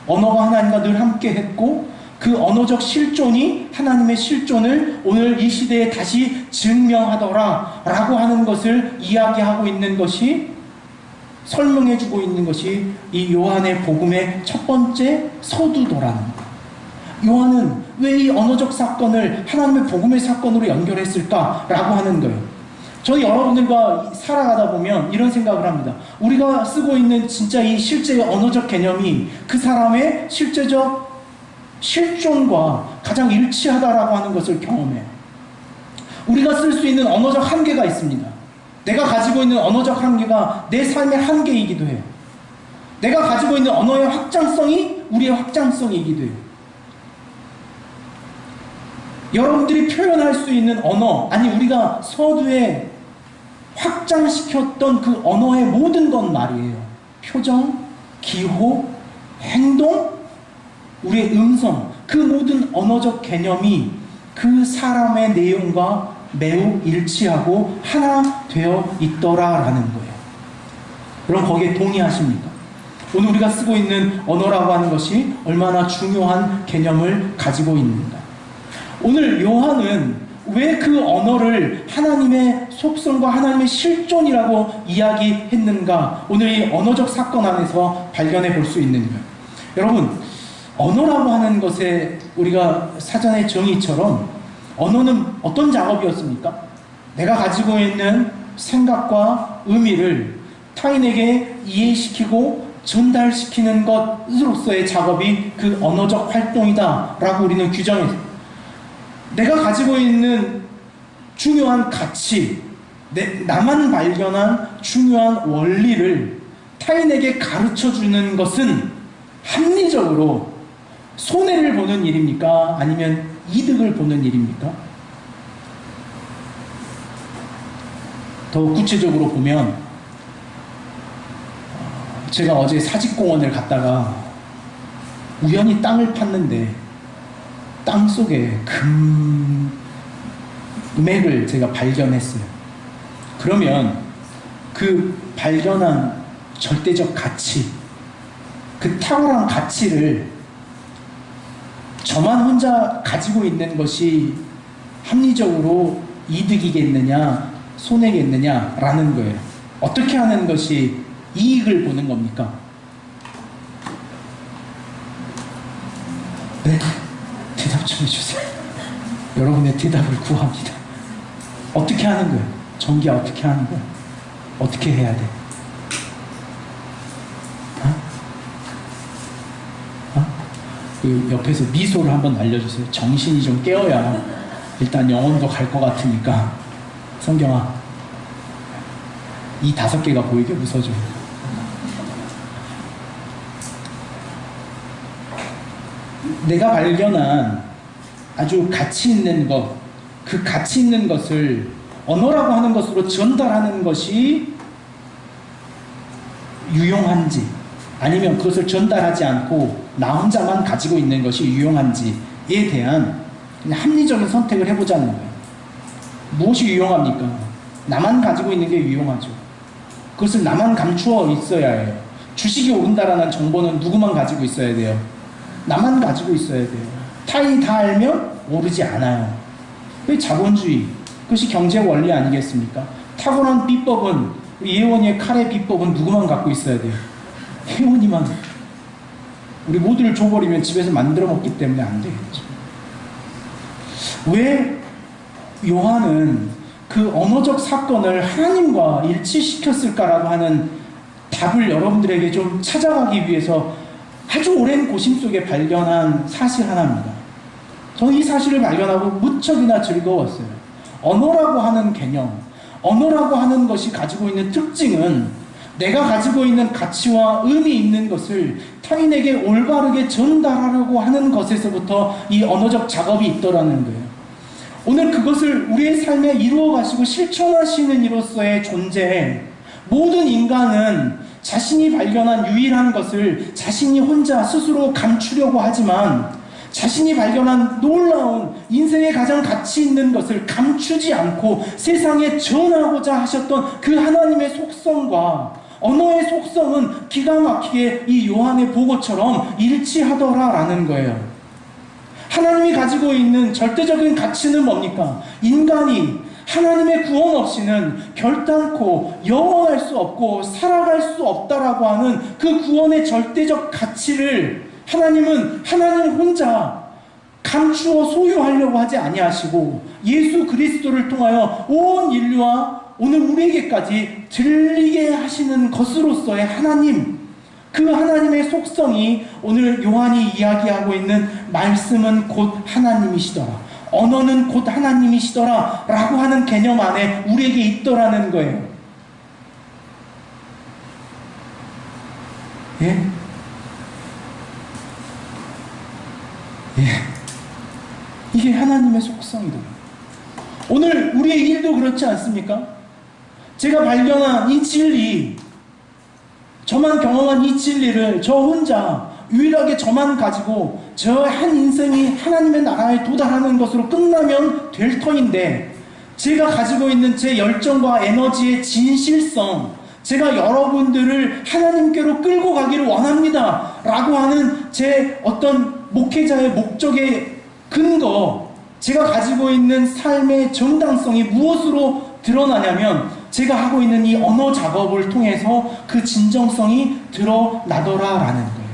언어가 하나님과 늘 함께 했고 그 언어적 실존이 하나님의 실존을 오늘 이 시대에 다시 증명하더라 라고 하는 것을 이야기하고 있는 것이 설명해주고 있는 것이 이 요한의 복음의 첫 번째 서두도라는 거예요. 요한은 왜 이 언어적 사건을 하나님의 복음의 사건으로 연결했을까 라고 하는 거예요. 저희 여러분들과 살아가다 보면 이런 생각을 합니다. 우리가 쓰고 있는 진짜 이 실제의 언어적 개념이 그 사람의 실제적 실존과 가장 일치하다라고 하는 것을 경험해요. 우리가 쓸 수 있는 언어적 한계가 있습니다. 내가 가지고 있는 언어적 한계가 내 삶의 한계이기도 해요. 내가 가지고 있는 언어의 확장성이 우리의 확장성이기도 해요. 여러분들이 표현할 수 있는 언어, 아니 우리가 서두에 확장시켰던 그 언어의 모든 것 말이에요. 표정, 기호, 행동, 우리의 음성, 그 모든 언어적 개념이 그 사람의 내용과 매우 일치하고 하나 되어 있더라라는 거예요. 여러분 거기에 동의하십니까? 오늘 우리가 쓰고 있는 언어라고 하는 것이 얼마나 중요한 개념을 가지고 있는가. 오늘 요한은 왜 그 언어를 하나님의 속성과 하나님의 실존이라고 이야기했는가, 오늘 이 언어적 사건 안에서 발견해 볼 수 있는 거예요. 여러분 언어라고 하는 것에 우리가 사전의 정의처럼 언어는 어떤 작업이었습니까? 내가 가지고 있는 생각과 의미를 타인에게 이해시키고 전달시키는 것으로서의 작업이 그 언어적 활동이다 라고 우리는 규정했습니다. 내가 가지고 있는 중요한 가치, 나만 발견한 중요한 원리를 타인에게 가르쳐주는 것은 합리적으로 손해를 보는 일입니까? 아니면 이득을 보는 일입니까? 더 구체적으로 보면 제가 어제 사직공원을 갔다가 우연히 땅을 팠는데 땅 속에 금액을 제가 발견했어요. 그러면 그 발견한 절대적 가치, 그 탁월한 가치를 저만 혼자 가지고 있는 것이 합리적으로 이득이겠느냐 손해겠느냐라는 거예요. 어떻게 하는 것이 이익을 보는 겁니까? 네, 대답 좀 해주세요. 여러분의 대답을 구합니다. 어떻게 하는 거예요? 전기야 어떻게 하는 거예요? 어떻게 해야 돼? 그 옆에서 미소를 한번 날려주세요. 정신이 좀 깨어야 일단 영혼도 갈 것 같으니까. 성경아, 이 5개가 보이게 웃어줘. 내가 발견한 아주 가치 있는 것, 그 가치 있는 것을 언어라고 하는 것으로 전달하는 것이 유용한지, 아니면 그것을 전달하지 않고 나 혼자만 가지고 있는 것이 유용한지에 대한 그냥 합리적인 선택을 해보자는 거예요. 무엇이 유용합니까? 나만 가지고 있는 게 유용하죠. 그것을 나만 감추어 있어야 해요. 주식이 오른다라는 정보는 누구만 가지고 있어야 돼요? 나만 가지고 있어야 돼요. 타인이 다 알면 오르지 않아요. 그게 자본주의, 그것이 경제 원리 아니겠습니까? 탁월한 비법은, 우리 예원이의 칼의 비법은 누구만 갖고 있어야 돼요? 예원이만. 우리 모두를 줘버리면 집에서 만들어 먹기 때문에 안 되겠죠. 왜 요한은 그 언어적 사건을 하나님과 일치시켰을까라고 하는 답을 여러분들에게 좀 찾아가기 위해서 아주 오랜 고심 속에 발견한 사실 하나입니다. 저는 이 사실을 발견하고 무척이나 즐거웠어요. 언어라고 하는 개념, 언어라고 하는 것이 가지고 있는 특징은 내가 가지고 있는 가치와 의미 있는 것을 타인에게 올바르게 전달하려고 하는 것에서부터 이 언어적 작업이 있더라는 거예요. 오늘 그것을 우리의 삶에 이루어 가시고 실천하시는 이로서의 존재, 모든 인간은 자신이 발견한 유일한 것을 자신이 혼자 스스로 감추려고 하지만 자신이 발견한 놀라운 인생의 가장 가치 있는 것을 감추지 않고 세상에 전하고자 하셨던 그 하나님의 속성과 언어의 속성은 기가 막히게 이 요한의 보고처럼 일치하더라라는 거예요. 하나님이 가지고 있는 절대적인 가치는 뭡니까? 인간이 하나님의 구원 없이는 결단코 영원할 수 없고 살아갈 수 없다라고 하는 그 구원의 절대적 가치를 하나님은 하나님 혼자 감추어 소유하려고 하지 아니하시고 예수 그리스도를 통하여 온 인류와 오늘 우리에게까지 들리게 하시는 것으로서의 하나님, 그 하나님의 속성이 오늘 요한이 이야기하고 있는 말씀은 곧 하나님이시더라, 언어는 곧 하나님이시더라 라고 하는 개념 안에 우리에게 있더라는 거예요. 예? 예. 이게 하나님의 속성이더라. 오늘 우리의 일도 그렇지 않습니까? 제가 발견한 이 진리, 저만 경험한 이 진리를 저 혼자 유일하게 저만 가지고 저 한 인생이 하나님의 나라에 도달하는 것으로 끝나면 될 터인데, 제가 가지고 있는 제 열정과 에너지의 진실성, 제가 여러분들을 하나님께로 끌고 가기를 원합니다 라고 하는 제 어떤 목회자의 목적의 근거, 제가 가지고 있는 삶의 정당성이 무엇으로 드러나냐면 제가 하고 있는 이 언어 작업을 통해서 그 진정성이 드러나더라라는 거예요.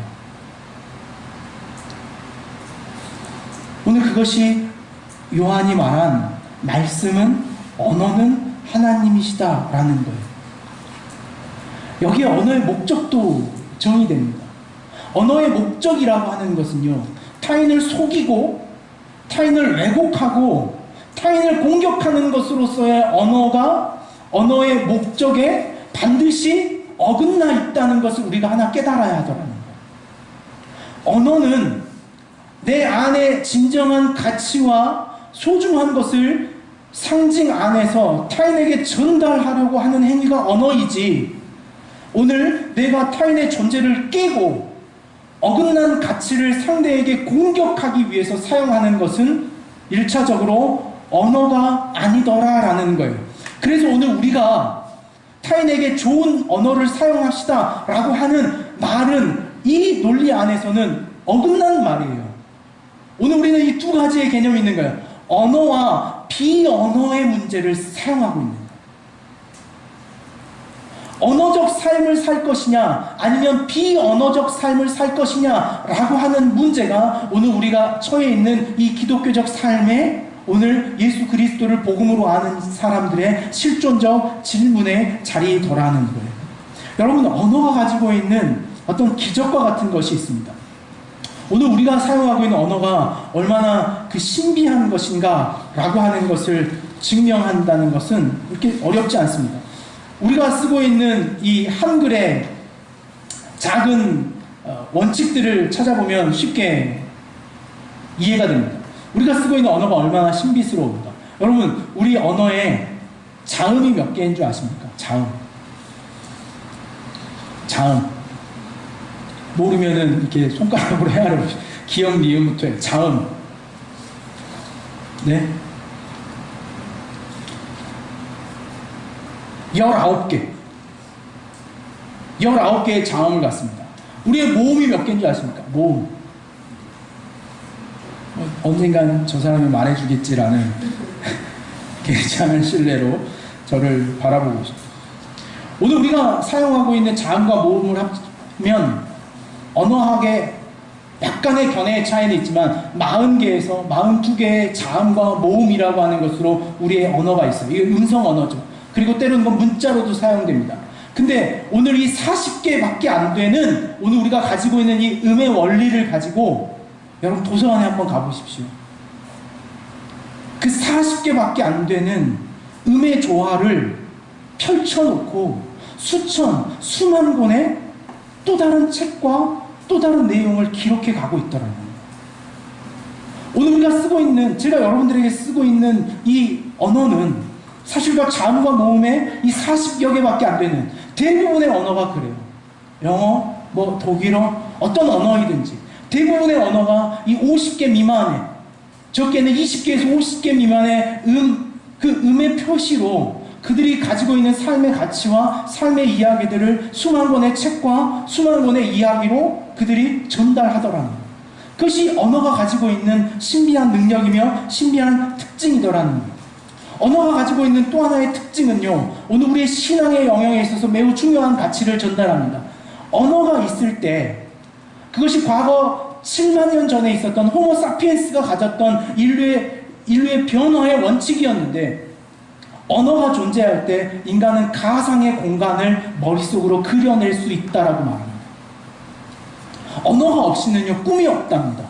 오늘 그것이 요한이 말한 말씀은, 언어는 하나님이시다라는 거예요. 여기에 언어의 목적도 정의됩니다. 언어의 목적이라고 하는 것은요, 타인을 속이고 타인을 왜곡하고 타인을 공격하는 것으로서의 언어가 언어의 목적에 반드시 어긋나 있다는 것을 우리가 하나 깨달아야 하더라는 거예요. 언어는 내 안에 진정한 가치와 소중한 것을 상징 안에서 타인에게 전달하려고 하는 행위가 언어이지, 오늘 내가 타인의 존재를 깨고 어긋난 가치를 상대에게 공격하기 위해서 사용하는 것은 1차적으로 언어가 아니더라라는 거예요. 그래서 오늘 우리가 타인에게 좋은 언어를 사용합시다 라고 하는 말은 이 논리 안에서는 어긋난 말이에요. 오늘 우리는 이 두 가지의 개념이 있는 거예요. 언어와 비언어의 문제를 사용하고 있는 거예요. 언어적 삶을 살 것이냐 아니면 비언어적 삶을 살 것이냐 라고 하는 문제가 오늘 우리가 처해 있는 이 기독교적 삶에 오늘 예수 그리스도를 복음으로 아는 사람들의 실존적 질문의 자리더라는 거예요. 여러분, 언어가 가지고 있는 어떤 기적과 같은 것이 있습니다. 오늘 우리가 사용하고 있는 언어가 얼마나 그 신비한 것인가 라고 하는 것을 증명한다는 것은 그렇게 어렵지 않습니다. 우리가 쓰고 있는 이 한글의 작은 원칙들을 찾아보면 쉽게 이해가 됩니다. 우리가 쓰고 있는 언어가 얼마나 신비스러운가. 여러분, 우리 언어에 자음이 몇 개인 줄 아십니까? 자음. 모르면은 이렇게 손가락으로 헤아려 보시죠. 기역, 니음부터 해. 자음. 네. 19개. 19개의 자음을 갖습니다. 우리의 모음이 몇 개인 줄 아십니까? 모음. 언젠간 저 사람이 말해주겠지라는 괜찮은 신뢰로 저를 바라보고 있습니다. 오늘 우리가 사용하고 있는 자음과 모음을 합치면 언어학에 약간의 견해의 차이는 있지만 40개에서 42개의 자음과 모음이라고 하는 것으로 우리의 언어가 있어요. 이게 음성 언어죠. 그리고 때로는 건 문자로도 사용됩니다. 근데 오늘 이 40개밖에 안 되는 오늘 우리가 가지고 있는 이 음의 원리를 가지고 여러분 도서관에 한번 가보십시오. 그 40개밖에 안 되는 음의 조화를 펼쳐놓고 수만 권의 또 다른 책과 또 다른 내용을 기록해 가고 있더라고요. 오늘 우리가 쓰고 있는, 제가 여러분들에게 쓰고 있는 이 언어는 사실과 자음과 모음의 이 40여 개밖에 안 되는 대부분의 언어가 그래요. 영어, 독일어, 어떤 언어이든지 대부분의 언어가 이 50개 미만의, 적게는 20개에서 50개 미만의 그 음의 표시로 그들이 가지고 있는 삶의 가치와 삶의 이야기들을 수만 권의 책과 수만 권의 이야기로 그들이 전달하더라는 거예요. 그것이 언어가 가지고 있는 신비한 능력이며 신비한 특징이더라는 거예요. 언어가 가지고 있는 또 하나의 특징은요, 오늘 우리의 신앙의 영역에 있어서 매우 중요한 가치를 전달합니다. 언어가 있을 때 그것이 과거 7만 년 전에 있었던 호모 사피엔스가 가졌던 인류의 변화의 원칙이었는데, 언어가 존재할 때 인간은 가상의 공간을 머릿속으로 그려낼 수 있다라고 말합니다. 언어가 없이는요, 꿈이 없답니다.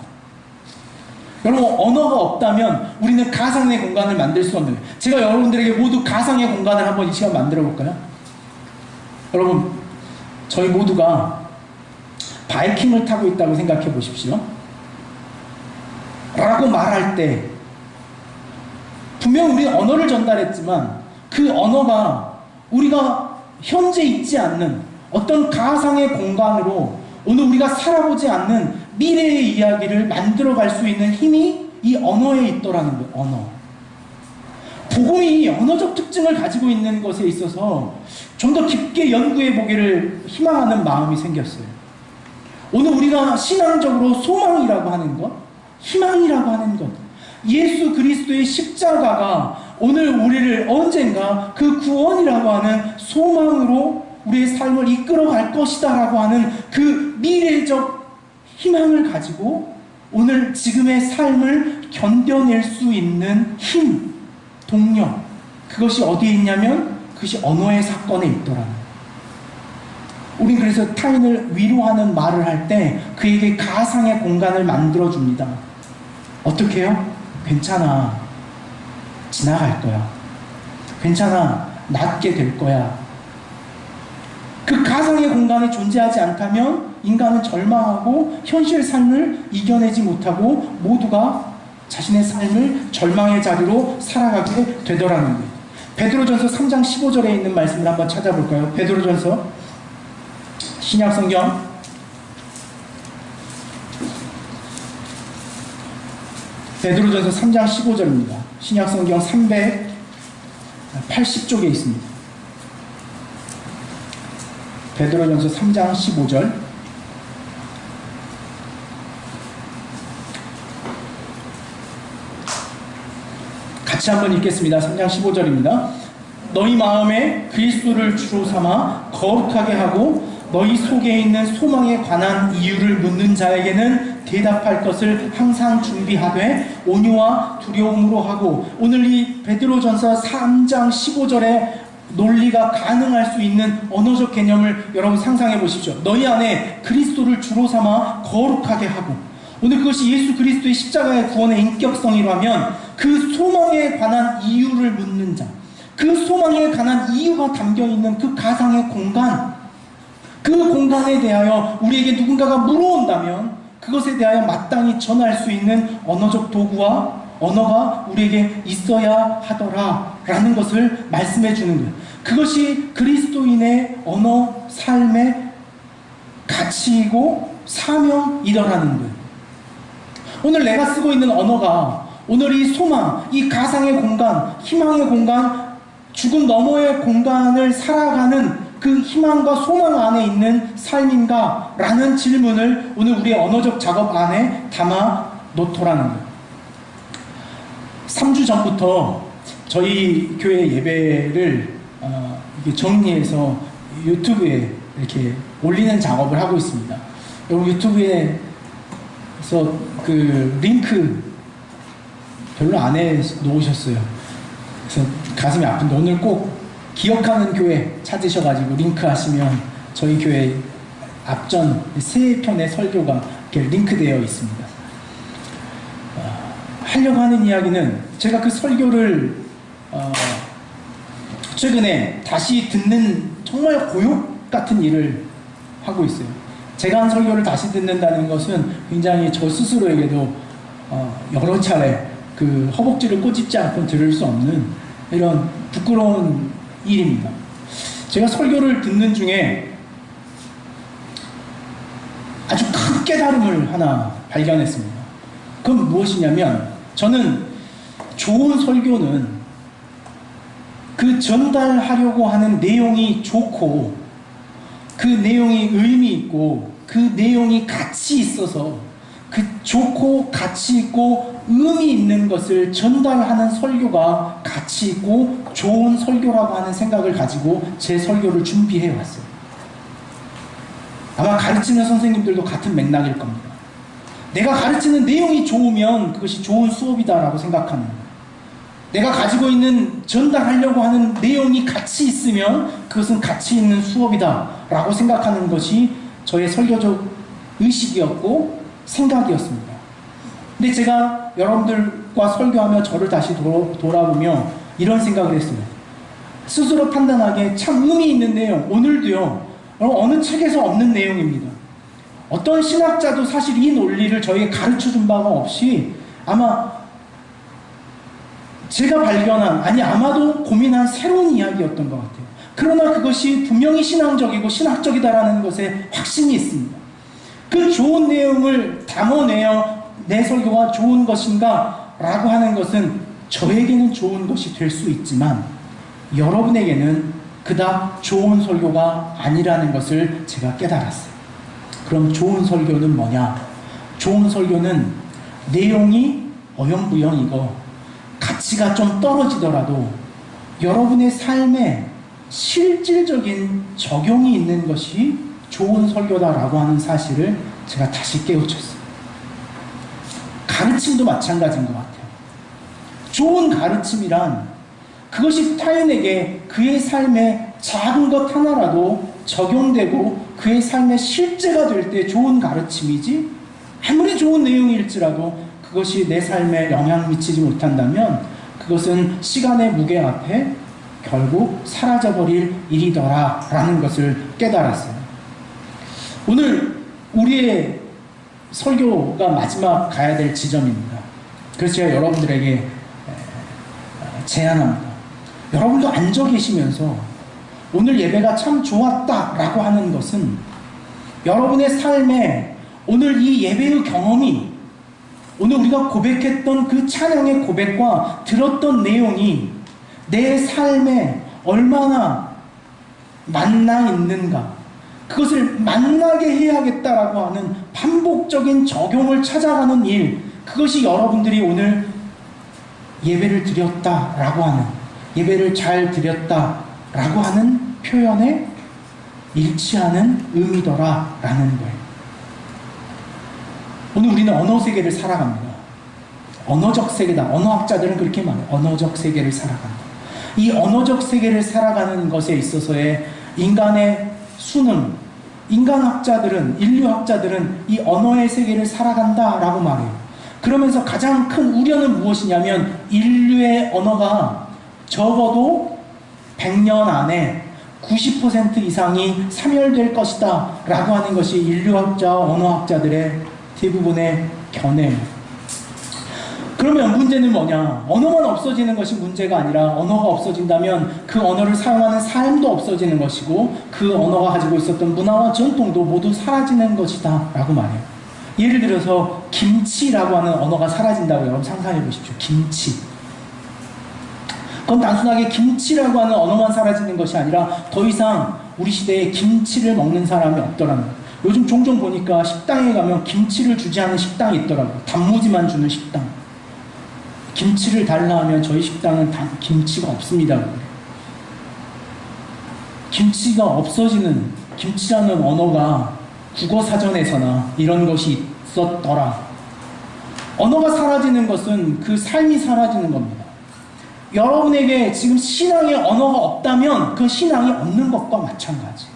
여러분, 언어가 없다면 우리는 가상의 공간을 만들 수 없는 거예요. 제가 여러분들에게 모두 가상의 공간을 한번 이 시간 만들어 볼까요? 여러분, 저희 모두가 바이킹을 타고 있다고 생각해 보십시오. 라고 말할 때 분명 우리는 언어를 전달했지만 그 언어가 우리가 현재 있지 않는 어떤 가상의 공간으로 오늘 우리가 살아보지 않는 미래의 이야기를 만들어갈 수 있는 힘이 이 언어에 있더라는 거예요. 언어. 복음이 언어적 특징을 가지고 있는 것에 있어서 좀 더 깊게 연구해 보기를 희망하는 마음이 생겼어요. 오늘 우리가 신앙적으로 소망이라고 하는 것, 희망이라고 하는 것, 예수 그리스도의 십자가가 오늘 우리를 언젠가 그 구원이라고 하는 소망으로 우리의 삶을 이끌어갈 것이다 라고 하는 그 미래적 희망을 가지고 오늘 지금의 삶을 견뎌낼 수 있는 힘, 동력, 그것이 어디에 있냐면 그것이 언어의 사건에 있더라. 우린 그래서 타인을 위로하는 말을 할 때 그에게 가상의 공간을 만들어줍니다. 어떻게 해요? 괜찮아. 지나갈 거야. 괜찮아. 낫게 될 거야. 그 가상의 공간이 존재하지 않다면 인간은 절망하고 현실 삶을 이겨내지 못하고 모두가 자신의 삶을 절망의 자리로 살아가게 되더라는 거예요. 베드로전서 3장 15절에 있는 말씀을 한번 찾아볼까요? 베드로전서 신약성경 베드로전서 3장 15절입니다. 신약성경 380쪽에 있습니다. 베드로전서 3장 15절. 같이 한번 읽겠습니다. 3장 15절입니다. 너희 마음에 그리스도를 주로 삼아 거룩하게 하고 너희 속에 있는 소망에 관한 이유를 묻는 자에게는 대답할 것을 항상 준비하되 온유와 두려움으로 하고, 오늘 이 베드로전서 3장 15절에 논리가 가능할 수 있는 언어적 개념을 여러분 상상해 보십시오. 너희 안에 그리스도를 주로 삼아 거룩하게 하고, 오늘 그것이 예수 그리스도의 십자가의 구원의 인격성이라면 그 소망에 관한 이유를 묻는 자, 그 소망에 관한 이유가 담겨있는 그 가상의 공간, 그 공간에 대하여 우리에게 누군가가 물어온다면 그것에 대하여 마땅히 전할 수 있는 언어적 도구와 언어가 우리에게 있어야 하더라 라는 것을 말씀해 주는 거예요. 그것이 그리스도인의 언어 삶의 가치이고 사명이더라는 거예요. 오늘 내가 쓰고 있는 언어가 오늘 이 소망, 이 가상의 공간, 희망의 공간, 죽음 너머의 공간을 살아가는 그 희망과 소망 안에 있는 삶인가? 라는 질문을 오늘 우리의 언어적 작업 안에 담아 놓더라는 거예요. 3주 전부터 저희 교회 예배를 이렇게 정리해서 유튜브에 이렇게 올리는 작업을 하고 있습니다. 여러분 유튜브에서 그 링크 별로 안 해놓으셨어요. 그래서 가슴이 아픈데 오늘 꼭 기억하는 교회 찾으셔가지고 링크 하시면 저희 교회 앞전 3편의 설교가 이렇게 링크되어 있습니다. 하려고 하는 이야기는 제가 그 설교를 최근에 다시 듣는 정말 고욕 같은 일을 하고 있어요. 제가 한 설교를 다시 듣는다는 것은 굉장히 저 스스로에게도 여러 차례 그 허벅지를 꼬집지 않고 들을 수 없는 이런 부끄러운 일입니다. 제가 설교를 듣는 중에 아주 큰 깨달음을 하나 발견했습니다. 그건 무엇이냐면 저는 좋은 설교는 그 전달하려고 하는 내용이 좋고 그 내용이 의미 있고 그 내용이 가치 있어서 그 좋고 가치 있고 의미 있는 것을 전달하는 설교가 가치 있고 좋은 설교라고 하는 생각을 가지고 제 설교를 준비해 왔어요. 아마 가르치는 선생님들도 같은 맥락일 겁니다. 내가 가르치는 내용이 좋으면 그것이 좋은 수업이다라고 생각하는 거예요. 내가 가지고 있는 전달하려고 하는 내용이 가치 있으면 그것은 가치 있는 수업이다라고 생각하는 것이 저의 설교적 의식이었고 생각이었습니다. 근데 제가 여러분들과 설교하며 저를 다시 돌아보며 이런 생각을 했어요. 스스로 판단하기에 참 의미 있는 내용, 오늘도요, 어느 책에서 없는 내용입니다. 어떤 신학자도 사실 이 논리를 저에게 가르쳐준 바가 없이 아마 제가 발견한, 아니 아마도 고민한 새로운 이야기였던 것 같아요. 그러나 그것이 분명히 신앙적이고 신학적이다라는 것에 확신이 있습니다. 그 좋은 내용을 담아내어 내 설교가 좋은 것인가 라고 하는 것은 저에게는 좋은 것이 될 수 있지만 여러분에게는 그닥 좋은 설교가 아니라는 것을 제가 깨달았어요. 그럼 좋은 설교는 뭐냐? 좋은 설교는 내용이 어영부영이고 가치가 좀 떨어지더라도 여러분의 삶에 실질적인 적용이 있는 것이 좋은 설교다라고 하는 사실을 제가 다시 깨우쳤어요. 가르침도 마찬가지인 것 같아요. 좋은 가르침이란 그것이 타인에게 그의 삶에 작은 것 하나라도 적용되고 그의 삶의 실제가 될 때 좋은 가르침이지, 아무리 좋은 내용일지라도 그것이 내 삶에 영향을 미치지 못한다면 그것은 시간의 무게 앞에 결국 사라져버릴 일이더라 라는 것을 깨달았어요. 오늘 우리의 설교가 마지막 가야 될 지점입니다. 그래서 제가 여러분들에게 제안합니다. 여러분도 앉아 계시면서 오늘 예배가 참 좋았다 라고 하는 것은 여러분의 삶에 오늘 이 예배의 경험이, 오늘 우리가 고백했던 그 찬양의 고백과 들었던 내용이 내 삶에 얼마나 만나 있는가, 그것을 만나게 해야겠다라고 하는 반복적인 적용을 찾아가는 일, 그것이 여러분들이 오늘 예배를 드렸다라고 하는, 예배를 잘 드렸다라고 하는 표현에 일치하는 의미더라라는 거예요. 오늘 우리는 언어 세계를 살아갑니다. 언어적 세계다. 언어학자들은 그렇게 말해요. 언어적 세계를 살아간다. 이 언어적 세계를 살아가는 것에 있어서의 인간의 수능, 인간학자들은, 인류학자들은 이 언어의 세계를 살아간다라고 말해요. 그러면서 가장 큰 우려는 무엇이냐면 인류의 언어가 적어도 100년 안에 90% 이상이 사멸될 것이다 라고 하는 것이 인류학자와 언어학자들의 대부분의 견해. 그러면 문제는 뭐냐? 언어만 없어지는 것이 문제가 아니라 언어가 없어진다면 그 언어를 사용하는 삶도 없어지는 것이고 그 언어가 가지고 있었던 문화와 전통도 모두 사라지는 것이다 라고 말해요. 예를 들어서 김치라고 하는 언어가 사라진다고 여러분 상상해 보십시오. 김치. 그건 단순하게 김치라고 하는 언어만 사라지는 것이 아니라 더 이상 우리 시대에 김치를 먹는 사람이 없더라는 거예요. 요즘 종종 보니까 식당에 가면 김치를 주지 않은 식당이 있더라고요. 단무지만 주는 식당. 김치를 달라 하면 저희 식당은 김치가 없습니다. 김치가 없어지는, 김치라는 언어가 국어사전에서나 이런 것이 있었더라. 언어가 사라지는 것은 그 삶이 사라지는 겁니다. 여러분에게 지금 신앙의 언어가 없다면 그 신앙이 없는 것과 마찬가지.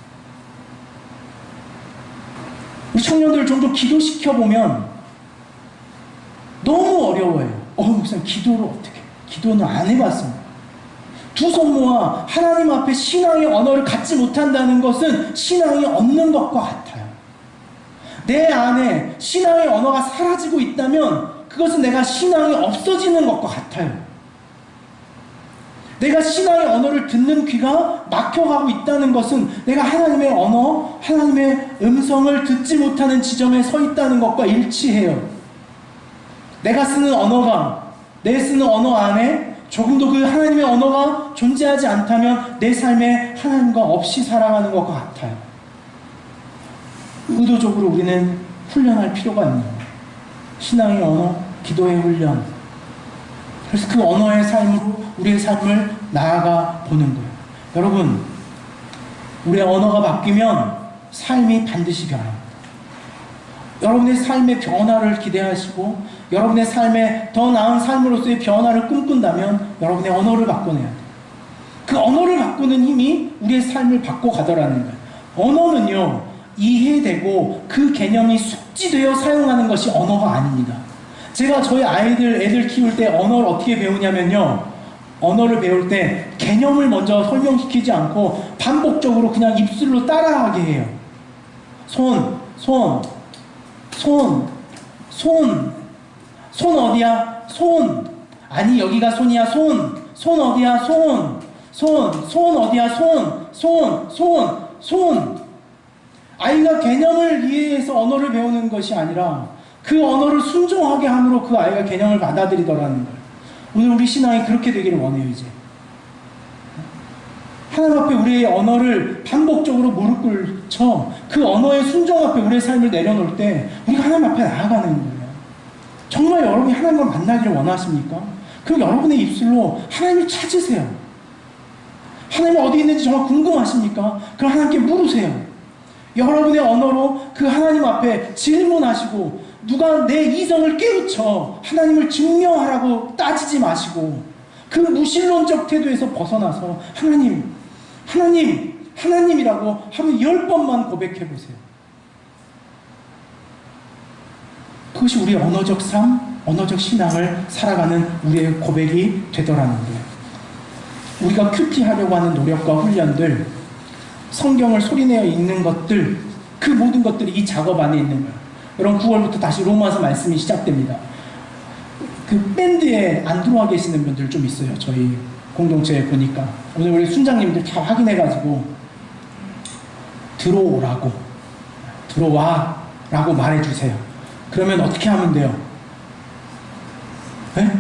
우리 청년들을 종종 기도시켜보면 너무 어려워해요. 목사님 기도를 어떻게 해요? 기도는 안 해봤습니다. 두 손 모아 하나님 앞에 신앙의 언어를 갖지 못한다는 것은 신앙이 없는 것과 같아요. 내 안에 신앙의 언어가 사라지고 있다면 그것은 내가 신앙이 없어지는 것과 같아요. 내가 신앙의 언어를 듣는 귀가 막혀가고 있다는 것은 내가 하나님의 언어, 하나님의 음성을 듣지 못하는 지점에 서 있다는 것과 일치해요. 내가 쓰는 언어가, 내 쓰는 언어 안에 조금도 그 하나님의 언어가 존재하지 않다면 내 삶에 하나님과 없이 살아가는 것과 같아요. 의도적으로 우리는 훈련할 필요가 있는 거예요. 신앙의 언어, 기도의 훈련. 그래서 그 언어의 삶으로 우리의 삶을 나아가 보는 거예요. 여러분, 우리의 언어가 바뀌면 삶이 반드시 변합니다. 여러분의 삶의 변화를 기대하시고 여러분의 삶에 더 나은 삶으로서의 변화를 꿈꾼다면 여러분의 언어를 바꿔내야 돼요. 그 언어를 바꾸는 힘이 우리의 삶을 바꿔가더라는 거예요. 언어는요, 이해되고 그 개념이 숙지되어 사용하는 것이 언어가 아닙니다. 제가 저희 애들 키울 때 언어를 어떻게 배우냐면요, 언어를 배울 때 개념을 먼저 설명시키지 않고 반복적으로 그냥 입술로 따라하게 해요. 손 어디야? 손. 아니, 여기가 손이야. 손 어디야? 손 어디야? 손. 아이가 개념을 이해해서 언어를 배우는 것이 아니라 그 언어를 순종하게 함으로 그 아이가 개념을 받아들이더라는 거예요. 오늘 우리 신앙이 그렇게 되기를 원해요. 이제 하나님 앞에 우리의 언어를 반복적으로 무릎 꿇쳐 그 언어의 순종 앞에 우리의 삶을 내려놓을 때 우리가 하나님 앞에 나아가는 거예요. 정말 여러분이 하나님과 만나기를 원하십니까? 그럼 여러분의 입술로 하나님을 찾으세요. 하나님이 어디 있는지 정말 궁금하십니까? 그럼 하나님께 물으세요. 여러분의 언어로 그 하나님 앞에 질문하시고 누가 내 이성을 깨우쳐 하나님을 증명하라고 따지지 마시고 그 무신론적 태도에서 벗어나서 하나님이라고 하루 10번만 고백해보세요. 그것이 우리의 언어적 삶, 언어적 신앙을 살아가는 우리의 고백이 되더라는 거예요. 우리가 큐티하려고 하는 노력과 훈련들, 성경을 소리내어 읽는 것들, 그 모든 것들이 이 작업 안에 있는 거예요. 여러분 9월부터 다시 로마서 말씀이 시작됩니다. 그 밴드에 안 들어와 계시는 분들 좀 있어요. 저희 공동체에 보니까 오늘 우리 순장님들 다 확인해가지고 들어와라고 말해주세요. 그러면 어떻게 하면 돼요? 네?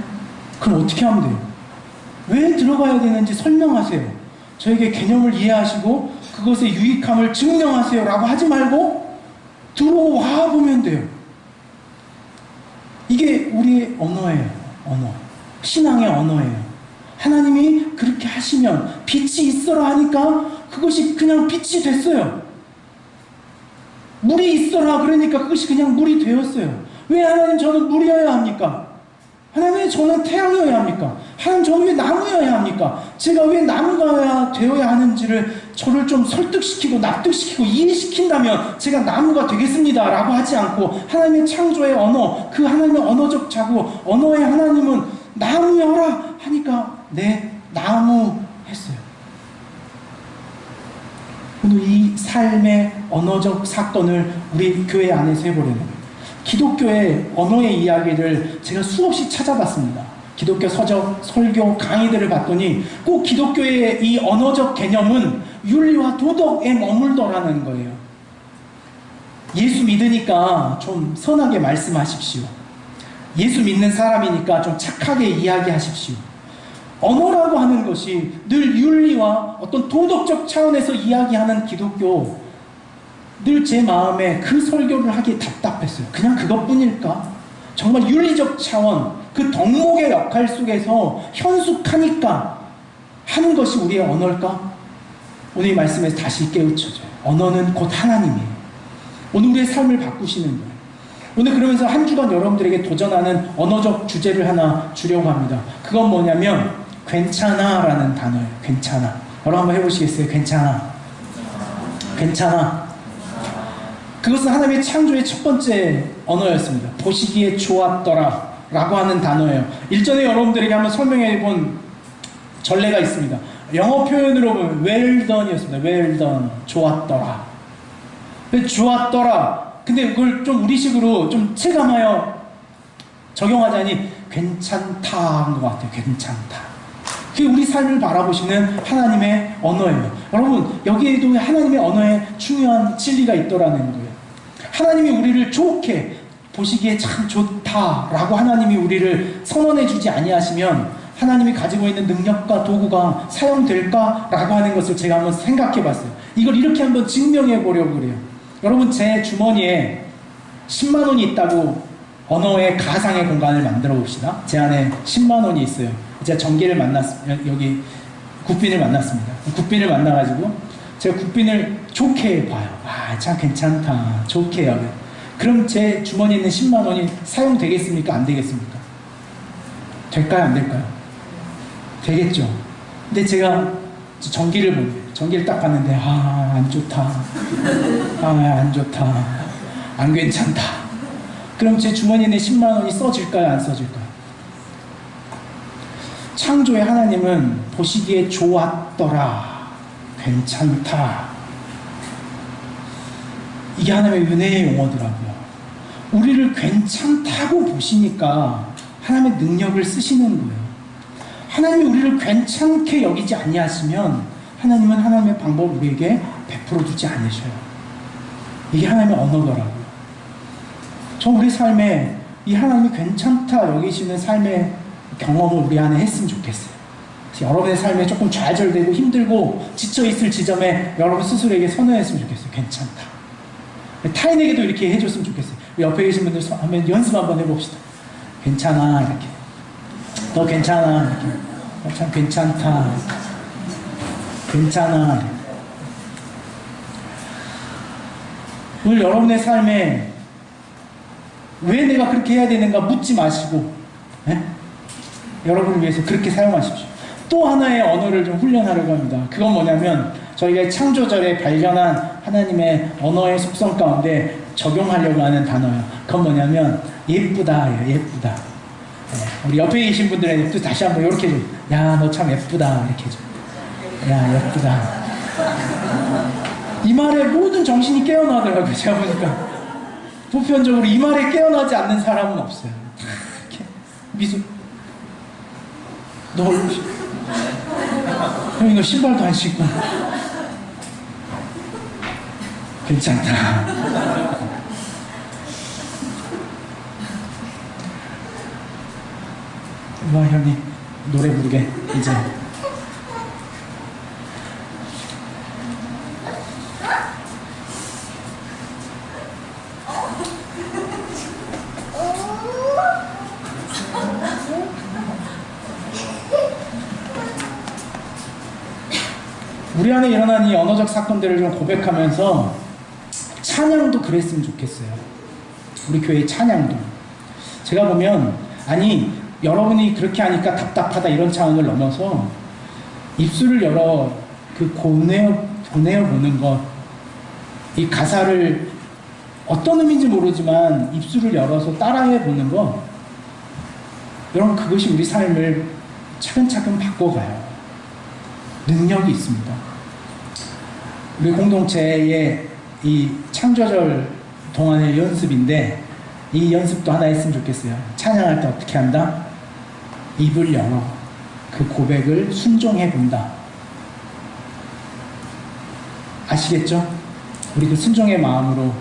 그럼 어떻게 하면 돼요? 왜 들어가야 되는지 설명하세요. 저에게 개념을 이해하시고 그것의 유익함을 증명하세요 라고 하지 말고 들어와 보면 돼요. 이게 우리의 언어예요. 언어. 신앙의 언어예요. 하나님이 그렇게 하시면 빛이 있어라 하니까 그것이 그냥 빛이 됐어요. 물이 있어라 그러니까 그것이 그냥 물이 되었어요. 왜 하나님 저는 물이어야 합니까? 하나님 왜 저는 태양이어야 합니까? 하나님 저는 왜 나무여야 합니까? 제가 왜 나무가 되어야 하는지를 저를 좀 설득시키고 납득시키고 이해시킨다면 제가 나무가 되겠습니다 라고 하지 않고 하나님의 창조의 언어, 그 하나님의 언어적 자구, 언어의 하나님은 나무여라 하니까 네, 나무 했어요. 오늘 이 삶의 언어적 사건을 우리 교회 안에서 해보려는 거예요. 기독교의 언어의 이야기를 제가 수없이 찾아봤습니다. 기독교 서적, 설교, 강의들을 봤더니 꼭 기독교의 이 언어적 개념은 윤리와 도덕에 머물더라는 거예요. 예수 믿으니까 좀 선하게 말씀하십시오. 예수 믿는 사람이니까 좀 착하게 이야기하십시오. 언어라고 하는 것이 늘 윤리와 어떤 도덕적 차원에서 이야기하는 기독교, 늘 제 마음에 그 설교를 하기에 답답했어요. 그냥 그것뿐일까? 정말 윤리적 차원, 그 덕목의 역할 속에서 현숙하니까 하는 것이 우리의 언어일까? 오늘 이 말씀에서 다시 깨우쳐져요. 언어는 곧 하나님이에요. 오늘 우리의 삶을 바꾸시는 거예요. 오늘 그러면서 한 주간 여러분들에게 도전하는 언어적 주제를 하나 주려고 합니다. 그건 뭐냐면 괜찮아 라는 단어예요. 괜찮아. 여러분 한번 해보시겠어요? 괜찮아. 괜찮아. 그것은 하나님의 창조의 첫 번째 언어였습니다. 보시기에 좋았더라 라고 하는 단어예요. 일전에 여러분들에게 한번 설명해 본 전례가 있습니다. 영어 표현으로 보면 well done이었습니다. well done. 좋았더라. 좋았더라. 근데 그걸 좀 우리식으로 좀 체감하여 적용하자니 괜찮다 한 것 같아요. 괜찮다. 그게 우리 삶을 바라보시는 하나님의 언어예요. 여러분, 여기에도 하나님의 언어에 중요한 진리가 있더라는 거예요. 하나님이 우리를 좋게 보시기에 참 좋다라고 하나님이 우리를 선언해 주지 아니하시면 하나님이 가지고 있는 능력과 도구가 사용될까라고 하는 것을 제가 한번 생각해 봤어요. 이걸 이렇게 한번 증명해 보려고 그래요. 여러분, 제 주머니에 10만 원이 있다고 언어의 가상의 공간을 만들어 봅시다. 제 안에 10만 원이 있어요. 제가 전기를 여기 국빈을 만났습니다. 국빈을 만나가지고 제가 국빈을 좋게 봐요. 아, 참 괜찮다. 좋게 여겨. 그럼 제 주머니에 있는 10만 원이 사용되겠습니까? 안 되겠습니까? 될까요? 안 될까요? 되겠죠. 근데 제가 전기를 보면 전기를 딱 봤는데 안 좋다. 안 좋다. 안 괜찮다. 그럼 제 주머니에 있는 10만 원이 써질까요? 안 써질까요? 창조의 하나님은 보시기에 좋았더라. 괜찮다. 이게 하나님의 은혜의 용어더라고요. 우리를 괜찮다고 보시니까 하나님의 능력을 쓰시는 거예요. 하나님이 우리를 괜찮게 여기지 아니하시면 하나님은 하나님의 방법을 우리에게 베풀어 주지 않으셔요. 이게 하나님의 언어더라고요. 저 우리 삶에 이 하나님이 괜찮다 여기시는 삶의 경험을 우리 안에 했으면 좋겠어요. 여러분의 삶에 조금 좌절되고 힘들고 지쳐있을 지점에 여러분 스스로에게 선언했으면 좋겠어요. 괜찮다. 타인에게도 이렇게 해줬으면 좋겠어요. 옆에 계신 분들 한번 연습 한번 해봅시다. 괜찮아 이렇게. 너 괜찮아 이렇게. 참 괜찮다. 괜찮아. 오늘 여러분의 삶에 왜 내가 그렇게 해야 되는가 묻지 마시고 여러분을 위해서 그렇게 사용하십시오. 또 하나의 언어를 좀 훈련하려고 합니다. 그건 뭐냐면 저희가 창조절에 발견한 하나님의 언어의 속성 가운데 적용하려고 하는 단어예요. 그건 뭐냐면 예쁘다예요. 예쁘다. 우리 옆에 계신 분들에게 또 다시 한번 이렇게 좀, 야, 너 참 예쁘다 이렇게 좀, 야, 예쁘다. 이 말에 모든 정신이 깨어나더라고요. 제가 보니까 보편적으로 이 말에 깨어나지 않는 사람은 없어요. 이렇게 미소. 너 형이 너 신발도 안 신고 괜찮다. 와, 형님 노래 부르게 이제. 우리 안에 일어난 이 언어적 사건들을 좀 고백하면서 찬양도 그랬으면 좋겠어요. 우리 교회의 찬양도. 제가 보면 아니 여러분이 그렇게 하니까 답답하다 이런 차원을 넘어서 입술을 열어 그 보내어 보는 것, 이 가사를 어떤 의미인지 모르지만 입술을 열어서 따라해 보는 것, 여러분 그것이 우리 삶을 차근차근 바꿔가요. 능력이 있습니다. 우리 공동체의 이 창조절 동안의 연습인데 이 연습도 하나 했으면 좋겠어요. 찬양할 때 어떻게 한다? 입을 열어 그 고백을 순종해 본다. 아시겠죠? 우리 그 순종의 마음으로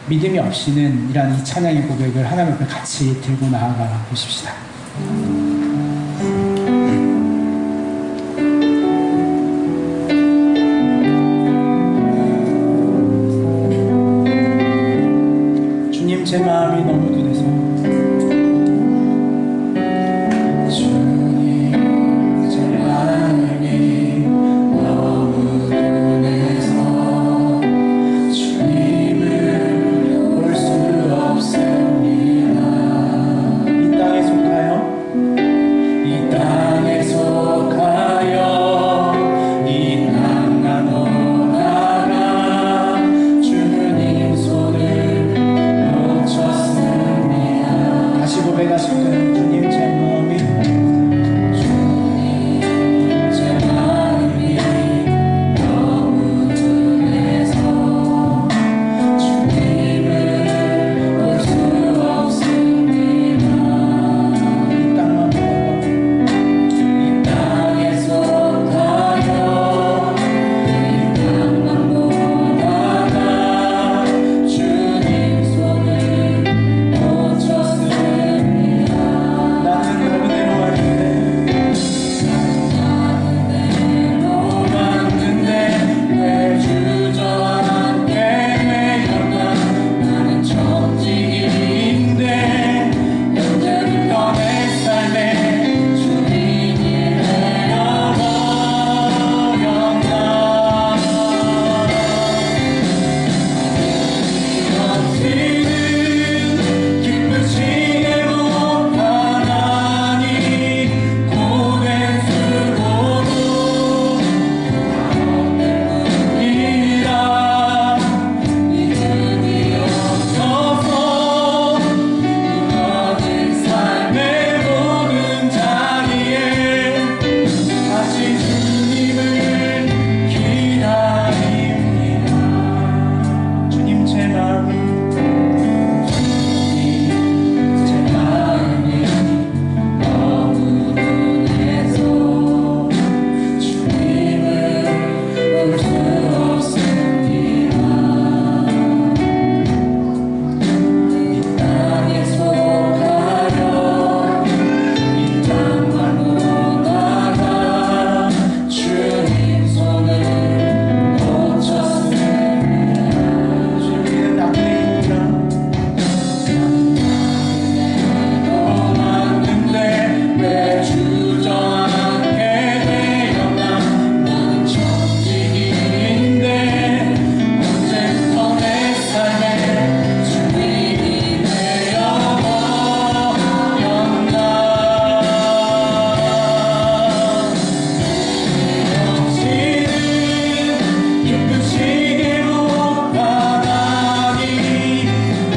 믿음이 없이는 이런 이 찬양의 고백을 하나님 앞에 같이 들고 나아가 보십시다. 주님, 제 마음이 너무 둔해서 주님, 제 마음이 너무 둔해서 주님을 볼 수 없습니다. 이 땅에 속하여 이 땅에 속하여 이 땅만 오다가 주님 손을 놓쳤습니다. 다시 고백하실까요? 주님, 제 마음이 주님, 제 마음이 너무 둔해서 주님을 볼 수 없습니다. 이 땅만 오다가 이 땅에 속하여 이 땅만 오다가 주님 손을 놓쳤습니다. 나는 그대로 왔는데 왜 주저앉게 되었나. 나는 천직인데 언제부터 내 삶에 주인이 되어버렸나. 없이는 기쁘시게 못하나니 고된 수고로 이라 믿음이 없어서 무너진 삶의 모든 자리에 다시 주님을 기다립니다. 주님, 제 마음이 제 마음이 너무 둔해서 주님을 볼 수 없습니다. 이 땅에 속하여 이 땅만 오다가 주님 손을 놓쳤습니다. 주님은 나그네입니다. 왔는데 왜 주저앉게 되었나. 나는 천직인데 언제부터 내 삶에 주인이 되어버렸나. 없이는 기쁘시게 못하나니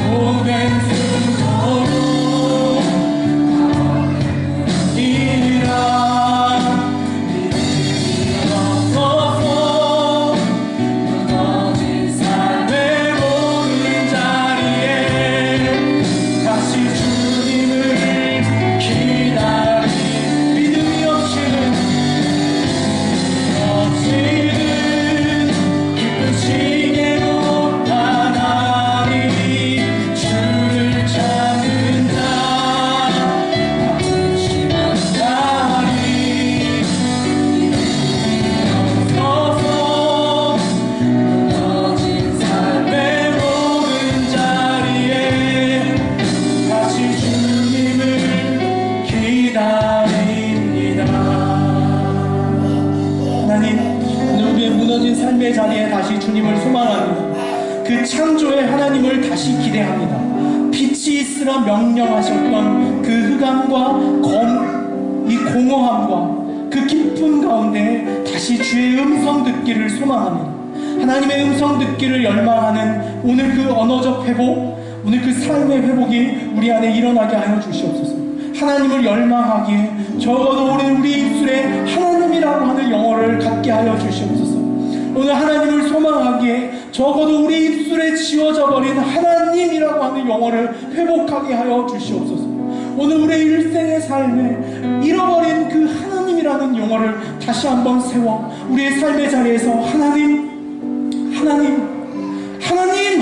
고된 수고로 이라 믿음이 없어서 무너진 삶의 모든 자리에 다시 주님을 기다리. 믿음이 없이는 기쁘시게 못하나니 주를 찾는 자 바쁘시면 다리. 믿음이 없어서 무너진 삶의 모든 자리에 다시 주님을 기다립니다. 하나님, 오늘 우리의 무너진 삶의 자리에 다시 주님을 소망합니다. 그 창조의 하나님을 다시 기대합니다. 빛이 있으라 명령하셨던 그 흑암과 이 공허함과 그 깊은 가운데 다시 주의 음성 듣기를 소망합니다. 하나님의 음성 듣기를 열망하는 오늘 그 언어적 회복, 오늘 그 삶의 회복이 우리 안에 일어나게 하여 주시옵소서. 하나님을 열망하기에 적어도 우리 입술에 하나님이라고 하는 영어를 갖게 하여 주시옵소서. 오늘 하나님을 소망하기에 적어도 우리 입술에 지워져 버린 하나님이라고 하는 영어를 회복하게 하여 주시옵소서. 오늘 우리의 일생의 삶에 잃어버린 그 하나님이라는 용어를 다시 한번 세워 우리의 삶의 자리에서 하나님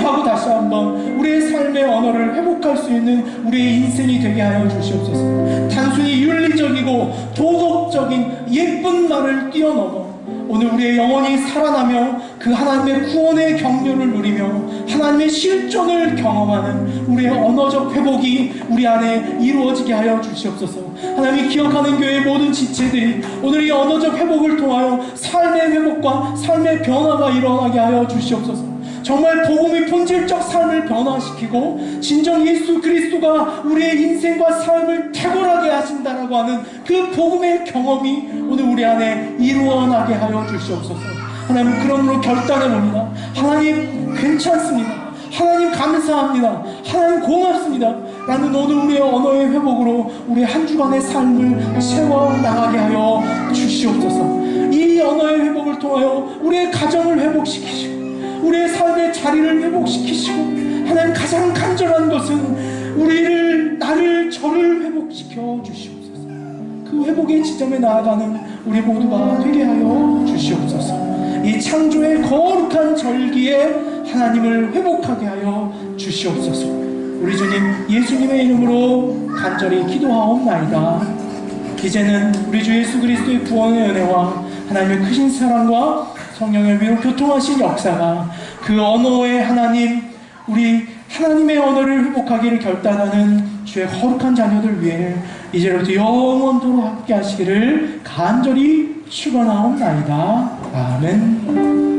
하고 다시 한번 우리의 삶의 언어를 회복할 수 있는 우리의 인생이 되게 하여 주시옵소서. 단순히 윤리적이고 도덕적인 예쁜 말을 뛰어넘어 오늘 우리의 영혼이 살아나며 그 하나님의 구원의 경륜을 누리며 하나님의 실존을 경험하는 우리의 언어적 회복이 우리 안에 이루어지게 하여 주시옵소서. 하나님이 기억하는 교회의 모든 지체들이 오늘 이 언어적 회복을 통하여 삶의 회복과 삶의 변화가 일어나게 하여 주시옵소서. 정말 복음의 본질적 삶을 변화시키고 진정 예수 그리스도가 우리의 인생과 삶을 탁월하게 하신다라고 하는 그 복음의 경험이 오늘 우리 안에 이루어나게 하여 주시옵소서. 하나님 그러므로 결단해봅니다. 하나님 괜찮습니다. 하나님 감사합니다. 하나님 고맙습니다. 라는 오늘 우리의 언어의 회복으로 우리 한 주간의 삶을 채워나가게 하여 주시옵소서. 이 언어의 회복을 통하여 우리의 가정을 회복시키시고 우리의 삶의 자리를 회복시키시고 하나님 가장 간절한 것은 나를 저를 회복시켜 주시옵소서. 그 회복의 지점에 나아가는 우리 모두가 되게 하여 주시옵소서. 이 창조의 거룩한 절기에 하나님을 회복하게 하여 주시옵소서. 우리 주님 예수님의 이름으로 간절히 기도하옵나이다. 이제는 우리 주 예수 그리스도의 구원의 은혜와 하나님의 크신 사랑과 성령의 위로 교통하신 역사가 그 언어의 하나님, 우리 하나님의 언어를 회복하기를 결단하는 주의 거룩한 자녀들 위해 이제로부터 영원토록 함께 하시기를 간절히 축원하옵나이다. 아멘.